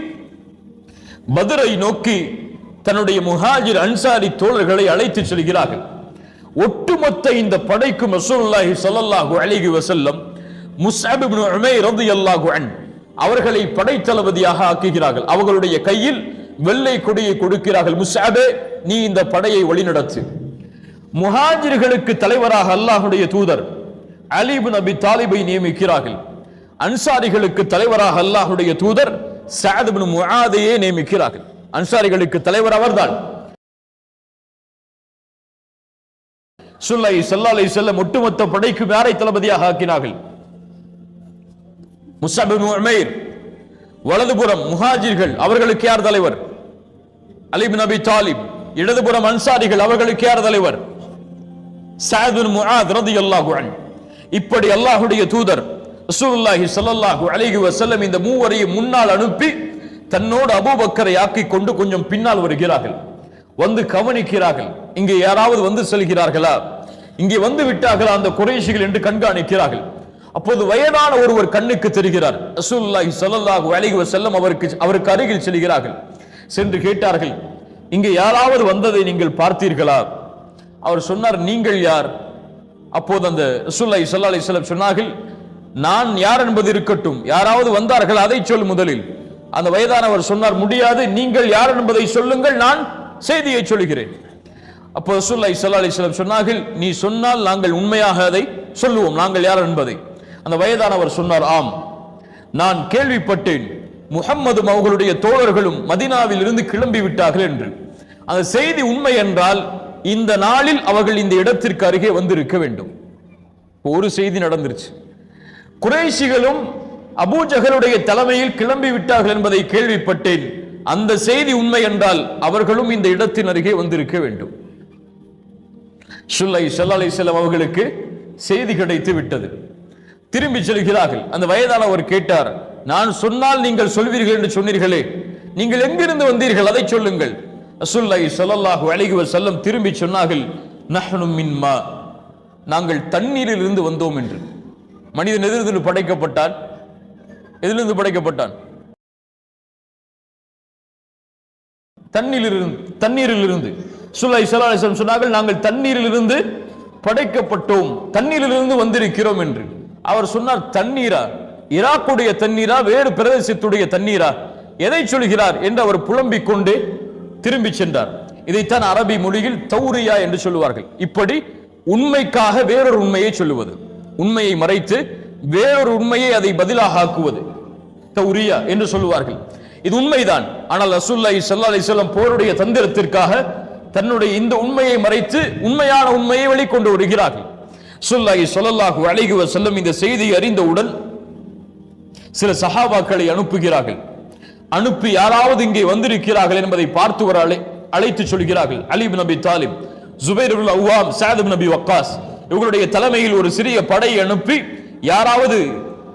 A: பத்ரை நோக்கி தன்னுடைய முஹாஜிர் அன்சாரி தோழர்களை அழைத்து செல்கிறார்கள். ஒட்டுமொத்த இந்த படைக்கும் ரசூலுல்லாஹி ஸல்லல்லாஹு அலைஹி வஸல்லம் முஸ்அப் இப்னு உமைர் ரலியல்லாஹு அன்ஹு அவர்களை படைத்தளபதியாக ஆக்குகிறார்கள். அவர்களுடைய கையில் வெள்ளை கொடியை கொடுக்கிறார்கள், முஸ்அபே நீ இந்த படையை வழிநடத்து. முஹாஜிர்களுக்கு தலைவராக அல்லாஹ்வுடைய தூதர் அலி இப்னு அபி தாலிபை நியமிக்கிறார்கள். அன்சாரிகளுக்கு தலைவராக அல்லாஹ்வுடைய தூதர் சஅத் இப்னு முஆதையே நியமிக்கிறார்கள். அன்சாரிகளுக்கு தலைவர் அவர்தான். ஸல்லல்லாஹு அலைஹி வஸல்லம் ஒட்டுமொத்த படைக்கு யாரை தளபதியாக ஆக்கினார்கள்? முஸ்அப் இப்னு உமைர். வலதுபுறம் முஹாஜிர்கள், அவர்களுக்கு யார் தலைவர்? அலி இப்னு அபி தாலிப். இடதுபுறம் அன்சாரிகள், அவர்களுக்கு யார் தலைவர்? சஅத் இப்னு முஆத் ரலியல்லாஹு அன்ஹு. இப்படி அல்லாஹ்வுடைய தூதர் ரசூலுல்லாஹி ஸல்லல்லாஹு அலைஹி வஸல்லம் இந்த மூவரையும் முன்னால் அனுப்பி தன்னோடு அபூபக்கரை ஆக்கிக் கொண்டு கொஞ்சம் பின்னால் வருகிறார்கள். வந்து கவனிக்கிறார்கள், இங்கே யாராவது வந்து செல்கிறார்களா, இங்கே வந்து விட்டார்களா அந்த குறைஷிகள் என்று கண்காணிக்கிறார்கள். அப்போது வயதான ஒருவர் கண்ணுக்கு தெரிகிறார். ரசூலுல்லாஹி ஸல்லல்லாஹு அலைஹி வஸல்லம் அவருக்கு அருகில் செல்கிறார்கள். சென்று கேட்டார்கள், இங்கே யாராவது வந்ததை நீங்கள் பார்த்தீர்களா? அவர் சொன்னார், நீங்கள் யார்? அப்போது அந்த ரசூலுல்லாஹி ஸல்லல்லாஹு அலைஹி வஸல்லம் சொன்னார்கள், நான் யார் என்பது இருக்கட்டும், யாராவது வந்தார்கள் அதை சொல் முதலில். அந்த வயதானவர் சொன்னார், முடியாது, நீங்கள் யார் என்பதை சொல்லுங்கள், நான் செய்தியை சொல்கிறேன். அப்போ ரசூலுல்லாஹி ஸல்லல்லாஹு அலைஹி வஸல்லம் சொன்னார்கள், நீ சொன்னால் நாங்கள் உண்மையாக அதை சொல்லுவோம், நாங்கள் யார் என்பதை. அந்த வயதானவர் சொன்னார், ஆம், நான் கேள்விப்பட்டேன் முஹம்மதும் அவர்களுடைய தோழர்களும் மதீனாவில் இருந்து கிளம்பி விட்டார்கள் என்று. அந்த செய்தி உண்மை என்றால் இந்த நாளில் அவர்கள் இந்த இடத்திற்கு அருகே வந்திருக்க வேண்டும். ஒரு செய்தி நடந்துருச்சு, குறைஷிகளும் அபூஜஹலுடைய தலைமையில் கிளம்பி விட்டார்கள் என்பதை கேள்விப்பட்டேன். அந்த செய்தி உண்மை என்றால் அவர்களும் இந்த இடத்தின் அருகே வந்திருக்க வேண்டும். ஸல்லல்லாஹு அலைஹி வஸல்லம் அவர்களுக்கு செய்தி கிடைத்து விட்டது. திரும்பி செல்கிறார்கள். அந்த வயதானவர் கேட்டார், நான் சொன்னால் நீங்கள் சொல்வீர்கள் என்று சொன்னீர்களே, நீங்கள் எங்கிருந்து வந்தீர்கள் அதை சொல்லுங்கள். ரசூலுல்லாஹி ஸல்லல்லாஹு அலைஹி வஸல்லம் திரும்பி சொன்னார்கள், நஹ்னு மின் மா, நாங்கள் தண்ணீரில் இருந்து வந்தோம் என்று. மனிதன் எதிலிருந்து படைக்கப்பட்டான்? எதிலிருந்து படைக்கப்பட்டான்? தண்ணீரில் இருந்து. ரசூலுல்லாஹி ஸல்லல்லாஹு அலைஹி வஸல்லம் சொன்னார்கள், நாங்கள் தண்ணீரில் இருந்து படைக்கப்பட்டோம், தண்ணீரில் இருந்து வந்திருக்கிறோம் என்று. அவர் சொன்னார், தண்ணீரா? ஈராக்குடைய தண்ணீரா, வேறு பிரதேசத்துடைய தண்ணீரா, எதை சொல்கிறார் என்று அவர் புலம்பிக் கொண்டு திரும்பி சென்றார். இதைத்தான் அரபி மொழியில் தௌரியா என்று சொல்லுவார்கள். இப்படி உண்மைக்காக வேறொரு உண்மையை சொல்லுவது, உண்மையை மறைத்து வேறொரு உண்மையை அதை பதிலாக ஆக்குவது தௌரியா என்று சொல்லுவார்கள். இது உண்மைதான். ஆனால் ரசூலுல்லாஹி ஸல்லல்லாஹு அலைஹி வஸல்லம் போருடைய தந்திரத்திற்காக தன்னுடைய இந்த உண்மையை மறைத்து உண்மையான உண்மையை வெளிக்கொண்டு வருகிறார்கள். ரசூலுல்லாஹி ஸல்லல்லாஹு அலைஹி வஸல்லம் இந்த செய்தியை அறிந்தவுடன் சில சஹாபாக்களை அனுப்புகிறார்கள். அனுப்பி யாராவது இங்கே வந்திருக்கிறார்கள் என்பதை பார்த்து வர அழைத்து சொல்கிறார்கள். அலி இப்னு அபி தாலிப், ஜுபைர் இப்னு அவ்வாம், சஅத் இப்னு அபி வக்காஸ் இவர்களுடைய தலைமையில் ஒரு சிறிய படையை அனுப்பி யாராவது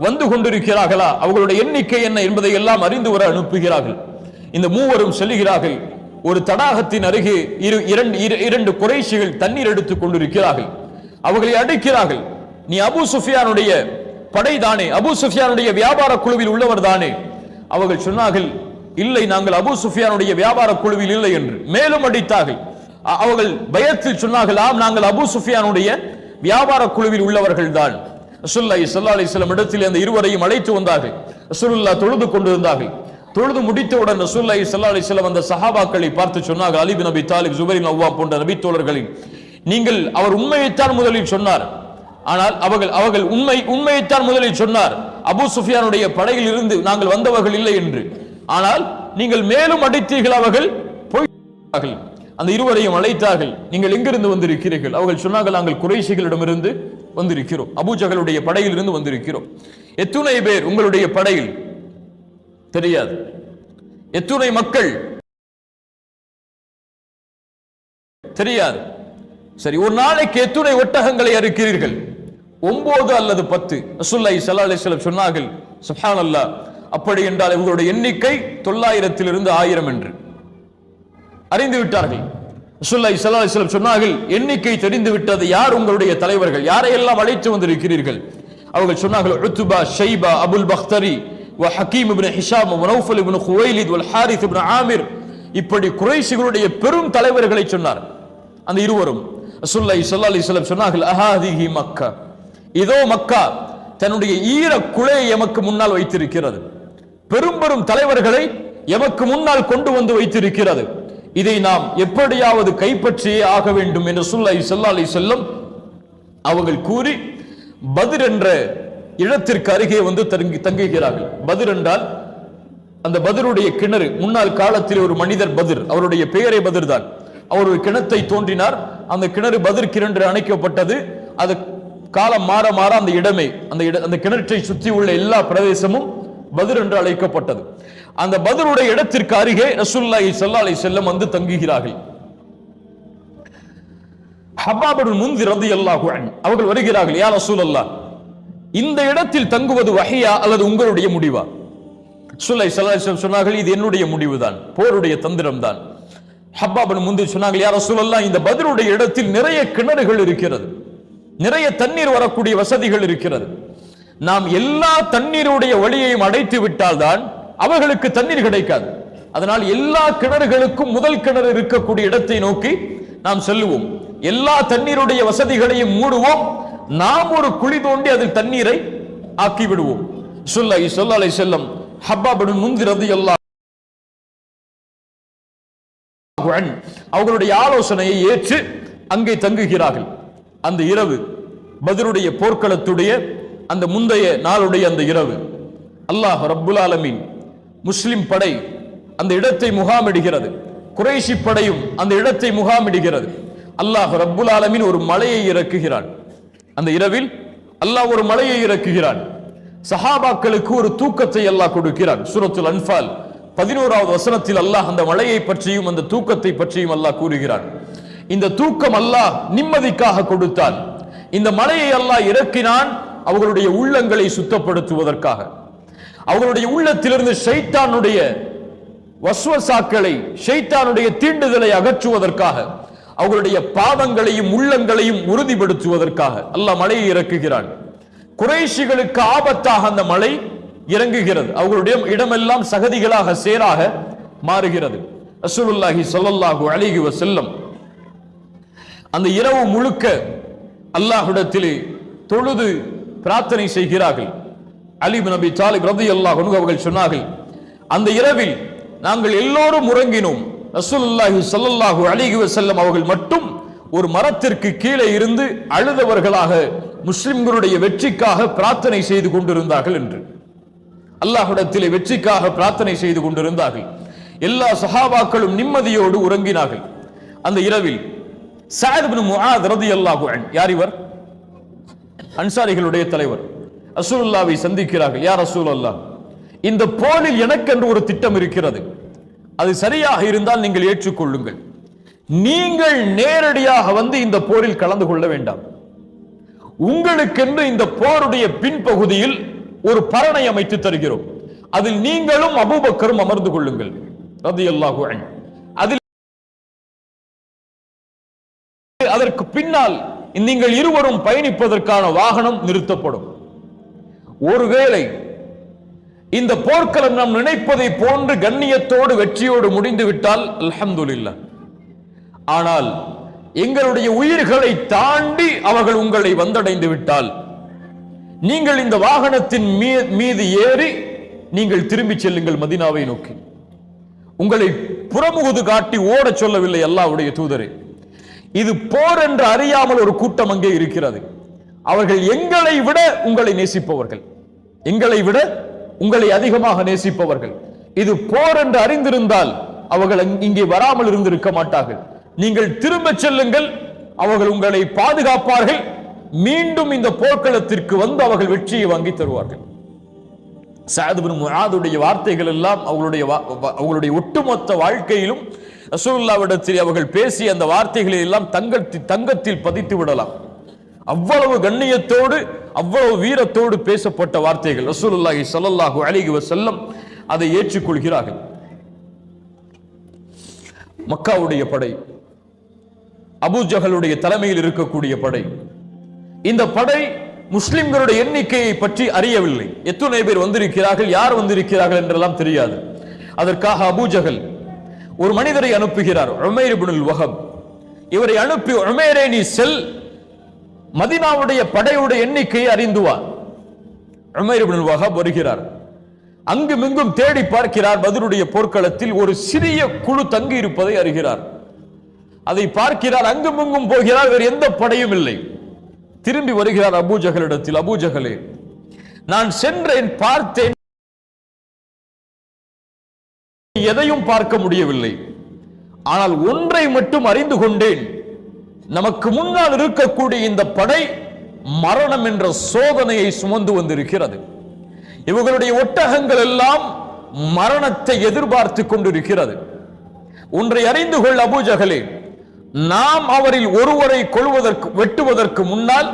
A: வந்து கொண்டிருக்கிறார்களா, அவர்களுடைய எண்ணிக்கை என்ன என்பதை எல்லாம் அறிந்து வர அனுப்புகிறார்கள். இந்த மூவரும் செல்கிறார்கள். ஒரு தடாகத்தின் அருகே இரண்டு குறைஷிகள் தண்ணீர் எடுத்துக் கொண்டிருக்கிறார்கள். அவர்களை அடிக்கிறார்கள். நீ அபூ சுஃபியானுடைய படைதானே, அபூ சுஃபியானுடைய வியாபார குழுவில் உள்ளவர் தானே? அவர்கள் சொன்னார்கள், இல்லை, நாங்கள் அபூ சுஃபியானுடைய வியாபார குழுவில் இல்லை என்று. மேலும் அடித்தார்கள். அவர்கள் பயத்தில் சொன்னார்கள், ஆம், நாங்கள் அபூ சுஃபியானுடைய வியாபார குழுவில் உள்ளவர்கள் தான். ரசூலுல்லாஹி ஸல்லல்லாஹு அலைஹி வஸல்லம் இடத்தில் அந்த இருவரையும் அழைத்து வந்தார்கள். ரசூலுல்லாஹ் தொழுது கொண்டிருந்தார்கள். தொழுது முடித்தவுடன் ரசூலுல்லாஹி ஸல்லல்லாஹு அலைஹி வஸல்லம் அந்த சஹாபாக்களை பார்த்து சொன்னார்கள், அலி இப்னு அபி தாலிப், ஜுபைர் இப்னு அவ்வாம் போன்ற நபி தோழர்களின், நீங்கள் அவர் உண்மையைத்தான் முதலில் சொன்னார். ஆனால் அவர்கள் உண்மையைத்தான் முதலில் சொன்னார், அபூ சுஃபியானுடைய படையில் இருந்து நாங்கள் வந்தவர்கள் இல்லை என்று. ஆனால் நீங்கள் மேலும் அடித்தீர்கள். அவர்கள் போய் அந்த இருவரையும் அழைத்தார்கள். நீங்கள் எங்கிருந்து வந்திருக்கிறீர்கள்? அவர்கள் சொன்னார்கள், நாங்கள் குறைஷிகளிடமிருந்து வந்திருக்கிறோம், அபூ ஜஹலுடைய படையில் இருந்து வந்திருக்கிறோம். எத்துணை பேர் உங்களுடைய படையில்? தெரியாது. எத்துணை மக்கள்? தெரியாது. சரி, ஒரு நாளைக்கு எத்துணை ஒட்டகங்களை அறுக்கிறீர்கள்? 9 அல்லது 10. ரசூலுல்லாஹி ஸல்லல்லாஹு அலைஹி வஸல்லம் சொன்னார்கள், சுப்ஹானல்லாஹ், அப்படி என்றால் இவர்களுடைய எண்ணிக்கை 900 1000 என்று அறிந்து விட்டார்கள். ரசூலுல்லாஹி ஸல்லல்லாஹு அலைஹி வஸல்லம் சொன்னார்கள், எண்ணிக்கை தெரிந்து விட்டது, யார் உங்களுடைய தலைவர்கள், யாரையெல்லாம் அழைத்து வந்திருக்கிறீர்கள்? அவர்கள் சொன்னார்கள், உத்பா, ஷைபா, அபுல் பக்தரி, ஹக்கீம் இப்னு ஹிஷாம், நௌஃபல் இப்னு குவைலித், ஹாரிஸ் இப்னு ஆமிர், இப்படி குறைஷிகளுடைய பெரும் தலைவர்களை சொன்னார். அந்த இருவரும் ரசூலுல்லாஹி ஸல்லல்லாஹு அலைஹி வஸல்லம் சொன்னார்கள், அஹாதிஹி மக்கா, இதோ மக்கா தன்னுடைய ஈர குலையை எமக்கு முன்னால் வைத்திருக்கிறது, பெரும் பெரும் தலைவர்களை எமக்கு முன்னால் கொண்டு வந்து வைத்திருக்கிறது, இதை நாம் எப்படியாவது கைப்பற்றியே ஆக வேண்டும் என்று ரசூலுல்லாஹி ஸல்லல்லாஹு அலைஹி வஸல்லம் அவர்கள் கூறி பத்ர் என்ற இடத்திற்கு அருகே வந்து தங்குகிறார்கள். பத்ர் என்றால் அந்த பத்ருடைய கிணறு. முன்னாள் காலத்தில் ஒரு மனிதர் பத்ர், அவருடைய பெயரே பத்ர் தான். அவர் ஒரு கிணத்தை தோன்றினார். அந்த கிணறு பத்ர் கிணறு அணைக்கப்பட்டது. அது காலம் மாற மாற அந்த இடமே, அந்த கிணற்றை சுற்றி உள்ள எல்லா பிரதேசமும் பத்ர் என்று அழைக்கப்பட்டது. அந்த பத்ருடைய இடத்திற்கு அருகே ரசூலுல்லாஹி ஸல்லல்லாஹு அலைஹி வஸல்லம் வந்து தங்குகிறார்கள். ஹப்பாப் இப்னு முன்திர் ரலியல்லாஹு அன்ஹு அவர்கள் வருகிறார்கள், யா ரசூலல்லாஹ், இந்த இடத்தில் தங்குவது வஹியா அல்லது உங்களுடைய முடிவா? ரசூலுல்லாஹி ஸல்லல்லாஹு அலைஹி வஸல்லம் சொன்னார்கள், இது என்னுடைய முடிவுதான், போருடைய தந்திரம் தான். ஹப்பாப் இப்னு முன்திர் சொன்னார்கள், யா ரசூலல்லாஹ், இந்த பத்ருடைய இடத்தில் நிறைய கிணறுகள் இருக்கிறது, நிறைய தண்ணீர் வரக்கூடிய வசதிகள் இருக்கிறது. நாம் எல்லா தண்ணீருடைய வழியையும் அடைத்து விட்டால் தான் அவர்களுக்கு தண்ணீர் கிடைக்காது. அதனால் எல்லா கிணறுகளுக்கும் முதல் கிணறு இருக்கக்கூடிய இடத்தை நோக்கி நாம் செல்லுவோம். எல்லா தண்ணீருடைய வசதிகளையும் மூடுவோம். நாம் ஒரு குழி தோண்டி அதில் தண்ணீரை ஆக்கி விடுவோம். ரசூலுல்லாஹி ஸல்லல்லாஹு அலைஹி வஸல்லம் ஹப்பாப் இப்னு முன்திர் ரலியல்லாஹு அன்ஹு அவர்களுடைய ஆலோசனையை ஏற்று அங்கே தங்குகிறார்கள். அந்த இரவு பத்ருடைய போர்க்களத்துடைய அந்த முந்தைய நாளுடைய அந்த இரவு, அல்லாஹ் ரப்புல் ஆலமீன் முஸ்லிம் படை அந்த இடத்தை முகாமிடுகிறது. குறைஷி படையும் அந்த இடத்தை முகாமிடுகிறது. அல்லாஹ் ரப்புல் ஆலமீன் ஒரு மலையை இறக்குகிறான். அந்த இரவில் அல்லாஹ் ஒரு மலையை இறக்குகிறான். சஹாபாக்களுக்கு ஒரு தூக்கத்தை அல்லாஹ் கொடுக்கிறான். சூரத்துல் அன்ஃபால் 11வது வசனத்தில் அல்லாஹ் அந்த மலையை பற்றியும் அந்த தூக்கத்தை பற்றியும் அல்லாஹ் கூறுகிறான். இந்த தூக்கம் அல்லாஹ் நிம்மதிக்காக கொடுத்தான். இந்த மலையை அல்லாஹ் இறக்கினான் அவர்களுடைய உள்ளங்களை சுத்தப்படுத்துவதற்காக, அவர்களுடைய உள்ளத்திலிருந்து ஷைத்தானுடைய வஸ்வசாக்களை, ஷைத்தானுடைய தீண்டுதலை அகற்றுவதற்காக, அவர்களுடைய பாவங்களையும் உள்ளங்களையும் உறுதிப்படுத்துவதற்காக அல்லாஹ் மழையை இறக்குகிறான். குறைஷிகளுக்கு ஆபத்தாக அந்த மழை இறங்குகிறது. அவர்களுடைய இடமெல்லாம் சகதிகளாக சேராக மாறுகிறது. ரசூலுல்லாஹி ஸல்லல்லாஹு அலைஹி வஸல்லம் அந்த இரவு முழுக்க அல்லாஹ்விடத்திலே தொழுது பிரார்த்தனை செய்கிறார்கள். அலி இப்னு அபி தாலிப் ரலியல்லாஹு அன்ஹு அவர்கள் சொன்னார்கள், அந்த இரவில் நாங்கள் எல்லோரும் உறங்கினோம். ரசூலுல்லாஹி ஸல்லல்லாஹு அலைஹி வஸல்லம் அவர்கள் மட்டும் ஒரு மரத்திற்கு கீழே இருந்து அழுதவர்களாக முஸ்லிம்களுடைய வெற்றிக்காக பிரார்த்தனை செய்து கொண்டிருந்தார்கள் என்று. அல்லாஹ்விடத்திலே வெற்றிக்காக பிரார்த்தனை செய்து கொண்டிருந்தார்கள். எல்லா சஹாபாக்களும் நிம்மதியோடு உறங்கினார்கள். அந்த இரவில் சஅத் இப்னு முஆத் ரலியல்லாஹு அன்ஹு, யார் இவர்? அன்சாரிகளுடைய தலைவர், ரசூலுல்லாஹ்வை சந்திக்கிறார்கள். யா ரசூலல்லாஹ், இந்த போரில் எனக்கென்று ஒரு திட்டம் இருக்கிறது, அது சரியாக இருந்தால் நீங்கள் ஏற்றுக்கொள்ளுங்கள். நீங்கள் நேரடியாக வந்து இந்த போரில் கலந்து கொள்ள வேண்டாம். உங்களுக்கென்று இந்த போருடைய பின்பகுதியில் ஒரு பரணை அமைத்து தருகிறோம், அதில் நீங்களும் அபூபக்கரும் அமர்ந்து கொள்ளுங்கள் ரலியல்லாஹு அன்ஹு. அதில் அதற்கு பின்னால் நீங்கள் இருவரும் பயணிப்பதற்கான வாகனம் நிறுத்தப்படும். ஒருவேளை இந்த போர்க்களம் நாம் நினைப்பதை போன்று கண்ணியத்தோடு வெற்றியோடு முடிந்து விட்டால் அல்ஹம்துலில்லாஹ். ஆனால் எங்களுடைய உயிர்களை தாண்டி அவர்கள் உங்களை வந்தடைந்து விட்டால் நீங்கள் இந்த வாகனத்தின் மீது ஏறி நீங்கள் திரும்பி செல்லுங்கள் மதீனாவை நோக்கி. உங்களை புறமுகுது காட்டி ஓட சொல்லவில்லை அல்லாஹ்வுடைய தூதரே. இது போர் என்று அறியாமல் ஒரு கூட்டம் அங்கே இருக்கிறது. அவர்கள் எங்களை விட உங்களை நேசிப்பவர்கள், எங்களை விட உங்களை அதிகமாக நேசிப்பவர்கள். இது போர் என்று அறிந்திருந்தால் அவர்கள் இங்கே வராமல் இருந்திருக்க மாட்டார்கள். நீங்கள் திரும்ப செல்லுங்கள், அவர்கள் உங்களை பாதுகாப்பார்கள். மீண்டும் இந்த போர்க்களத்திற்கு வந்து அவர்கள் வெற்றியை வாங்கி தருவார்கள். சஅத் இப்னு முஆதுடைய வார்த்தைகள் எல்லாம் அவங்களுடைய ஒட்டுமொத்த வாழ்க்கையிலும் ரசூலுல்லாஹ்விடத்தில் அவர்கள் பேசிய அந்த வார்த்தைகளை எல்லாம் தங்கத்தில் பதித்து விடலாம். அவ்வளவு கண்ணியத்தோடு அவ்வளவு வீரத்தோடு பேசப்பட்ட வார்த்தைகள். ரசூலுல்லாஹி ஸல்லல்லாஹு அலைஹி வஸல்லம் அதை ஏற்றுக்கொள்கிறார்கள். மக்காவுடைய படை, அபூஜஹலுடைய தலைமையில் இருக்கக்கூடிய படை. இந்த படை முஸ்லிம்களுடைய எண்ணிக்கையை பற்றி அறியவில்லை. எத்தனை பேர் வந்திருக்கிறார்கள், யார் வந்திருக்கிறார்கள் என்றெல்லாம் தெரியாது. அதற்காக அபூஜஹல் ஒரு மனிதரை அனுப்புகிறார், உமைர் இப்னுல் வஹப். இவரை அனுப்பி, உமைரே நீ செல், மதீனாவுடைய படையுடைய எண்ணிக்கையை அறிந்து வா. உமைர் இப்னுல் வஹப் வருகிறார். அங்குமிங்கும் தேடி பார்க்கிறார். பத்ருடைய போர்க்களத்தில் ஒரு சிறிய குழு தங்கி இருப்பதை அறிகிறார். அதை பார்க்கிறார். அங்குமிங்கும் போகிறார், வேறு எந்த படையும் இல்லை. திரும்பி வருகிறார் அபூஜஹலிடத்தில். அபூஜஹலே, நான் சென்றேன், பார்த்தேன், எதையும் பார்க்க முடியவில்லை. ஆனால் ஒன்றை மட்டும் அறிந்து கொண்டேன், நமக்கு முன்னால் இருக்கக்கூடிய இந்த படை மரணம் என்ற சோதனையை சுமந்து வந்திருக்கிறது. இவர்களுடைய ஒட்டகங்கள் எல்லாம் மரணத்தை எதிர்பார்த்து கொண்டிருக்கிறது. ஒன்றை அறிந்து கொள் அபூஜஹலே, நாம் அவரில் ஒருவரை வெட்டுவதற்கு முன்னால்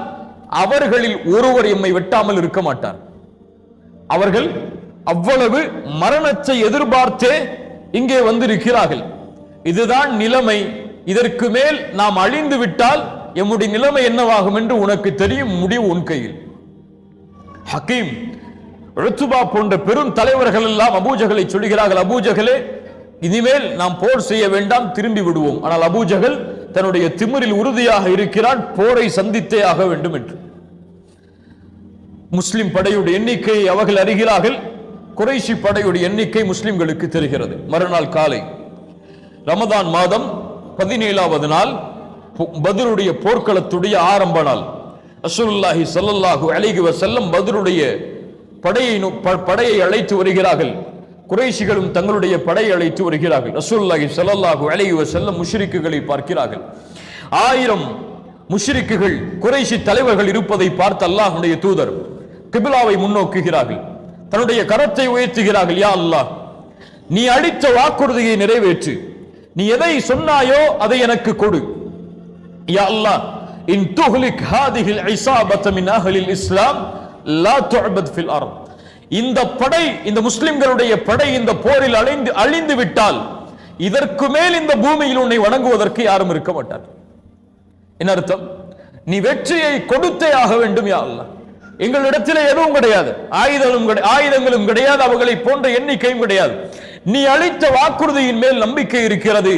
A: அவர்களில் ஒருவர் எம்மை வெட்டாமல் இருக்க மாட்டார். அவர்கள் அவ்வளவு மரணத்தை எதிர்பார்த்தே இங்கே வந்திருக்கிறார்கள். இதுதான் நிலைமை. இதற்கு மேல் நாம் அழிந்து விட்டால் எம்முடைய நிலைமை என்னவாகும் என்று உனக்கு தெரியும், முடிவு உன் கையில். ஹக்கீம், உத்பா போன்ற பெரும் தலைவர்கள் எல்லாம் அபூஜஹலை சொல்கிறார்கள், அபூஜஹலே, இனிமேல் நாம் போர் செய்ய வேண்டாம், திரும்பி விடுவோம். ஆனால் அபூஜஹல் தன்னுடைய திமிரில் உறுதியாக இருக்கிறான், போரை சந்தித்தே ஆக வேண்டும் என்று. முஸ்லிம் படையுடைய எண்ணிக்கையை அவர்கள் அறிகிறார்கள். குறைஷி படையுடைய எண்ணிக்கை முஸ்லிம்களுக்கு தெரிகிறது. மறுநாள் காலை, ரமதான் மாதம் 17வது நாள், பத்ருடைய போர்க்களத்துடைய ஆரம்ப நாள். ரசூலுல்லாஹி ஸல்லல்லாஹு அலைஹி வஸல்லம் பத்ருடைய படையை அழைத்து வருகிறார்கள். குறைஷிகளும் தங்களுடைய படையை அழைத்து வருகிறார்கள். ரசூலுல்லாஹி ஸல்லல்லாஹு அலைஹி வஸல்லம் முஷ்ரிக்குகளை பார்க்கிறார்கள். 1000 முஷ்ரிக்குகள், குறைஷி தலைவர்கள் இருப்பதை பார்த்து அல்லாஹ்வுடைய தூதர் கிப்லாவை முன்னோக்குகிறார்கள். தன்னுடைய கரத்தை உயர்த்துகிறார்கள். யா அல்லாஹ், நீ அளித்த வாக்குறுதியை நிறைவேற்று, நீ எதை சொன்னாயோ அதை எனக்கு கொடு. யா அல்லாஹ், இன் துஹ்லிக் ஹாதிஹில் இஸாபத மின் அஹ்லில் இஸ்லாம் லா துஅபத் ஃபில் அர்த். இந்த படை, இந்த முஸ்லிம்களுடைய படை இந்த போரில் அழிந்து விட்டால் இதற்கு மேல் இந்த பூமியில் உன்னை வணங்குவதற்கு யாரும் இருக்க மாட்டார். என்ன அர்த்தம்? நீ வெற்றியை கொடுத்தே ஆக வேண்டும் யா அல்லாஹ். எங்களிடத்தில் எதுவும் கிடையாது, ஆயுதங்களும் கிடையாது, அவர்களை போன்ற எண்ணிக்கையும் கிடையாது. நீ அளித்த வாக்குறுதியின் மேல் நம்பிக்கை இருக்கிறது,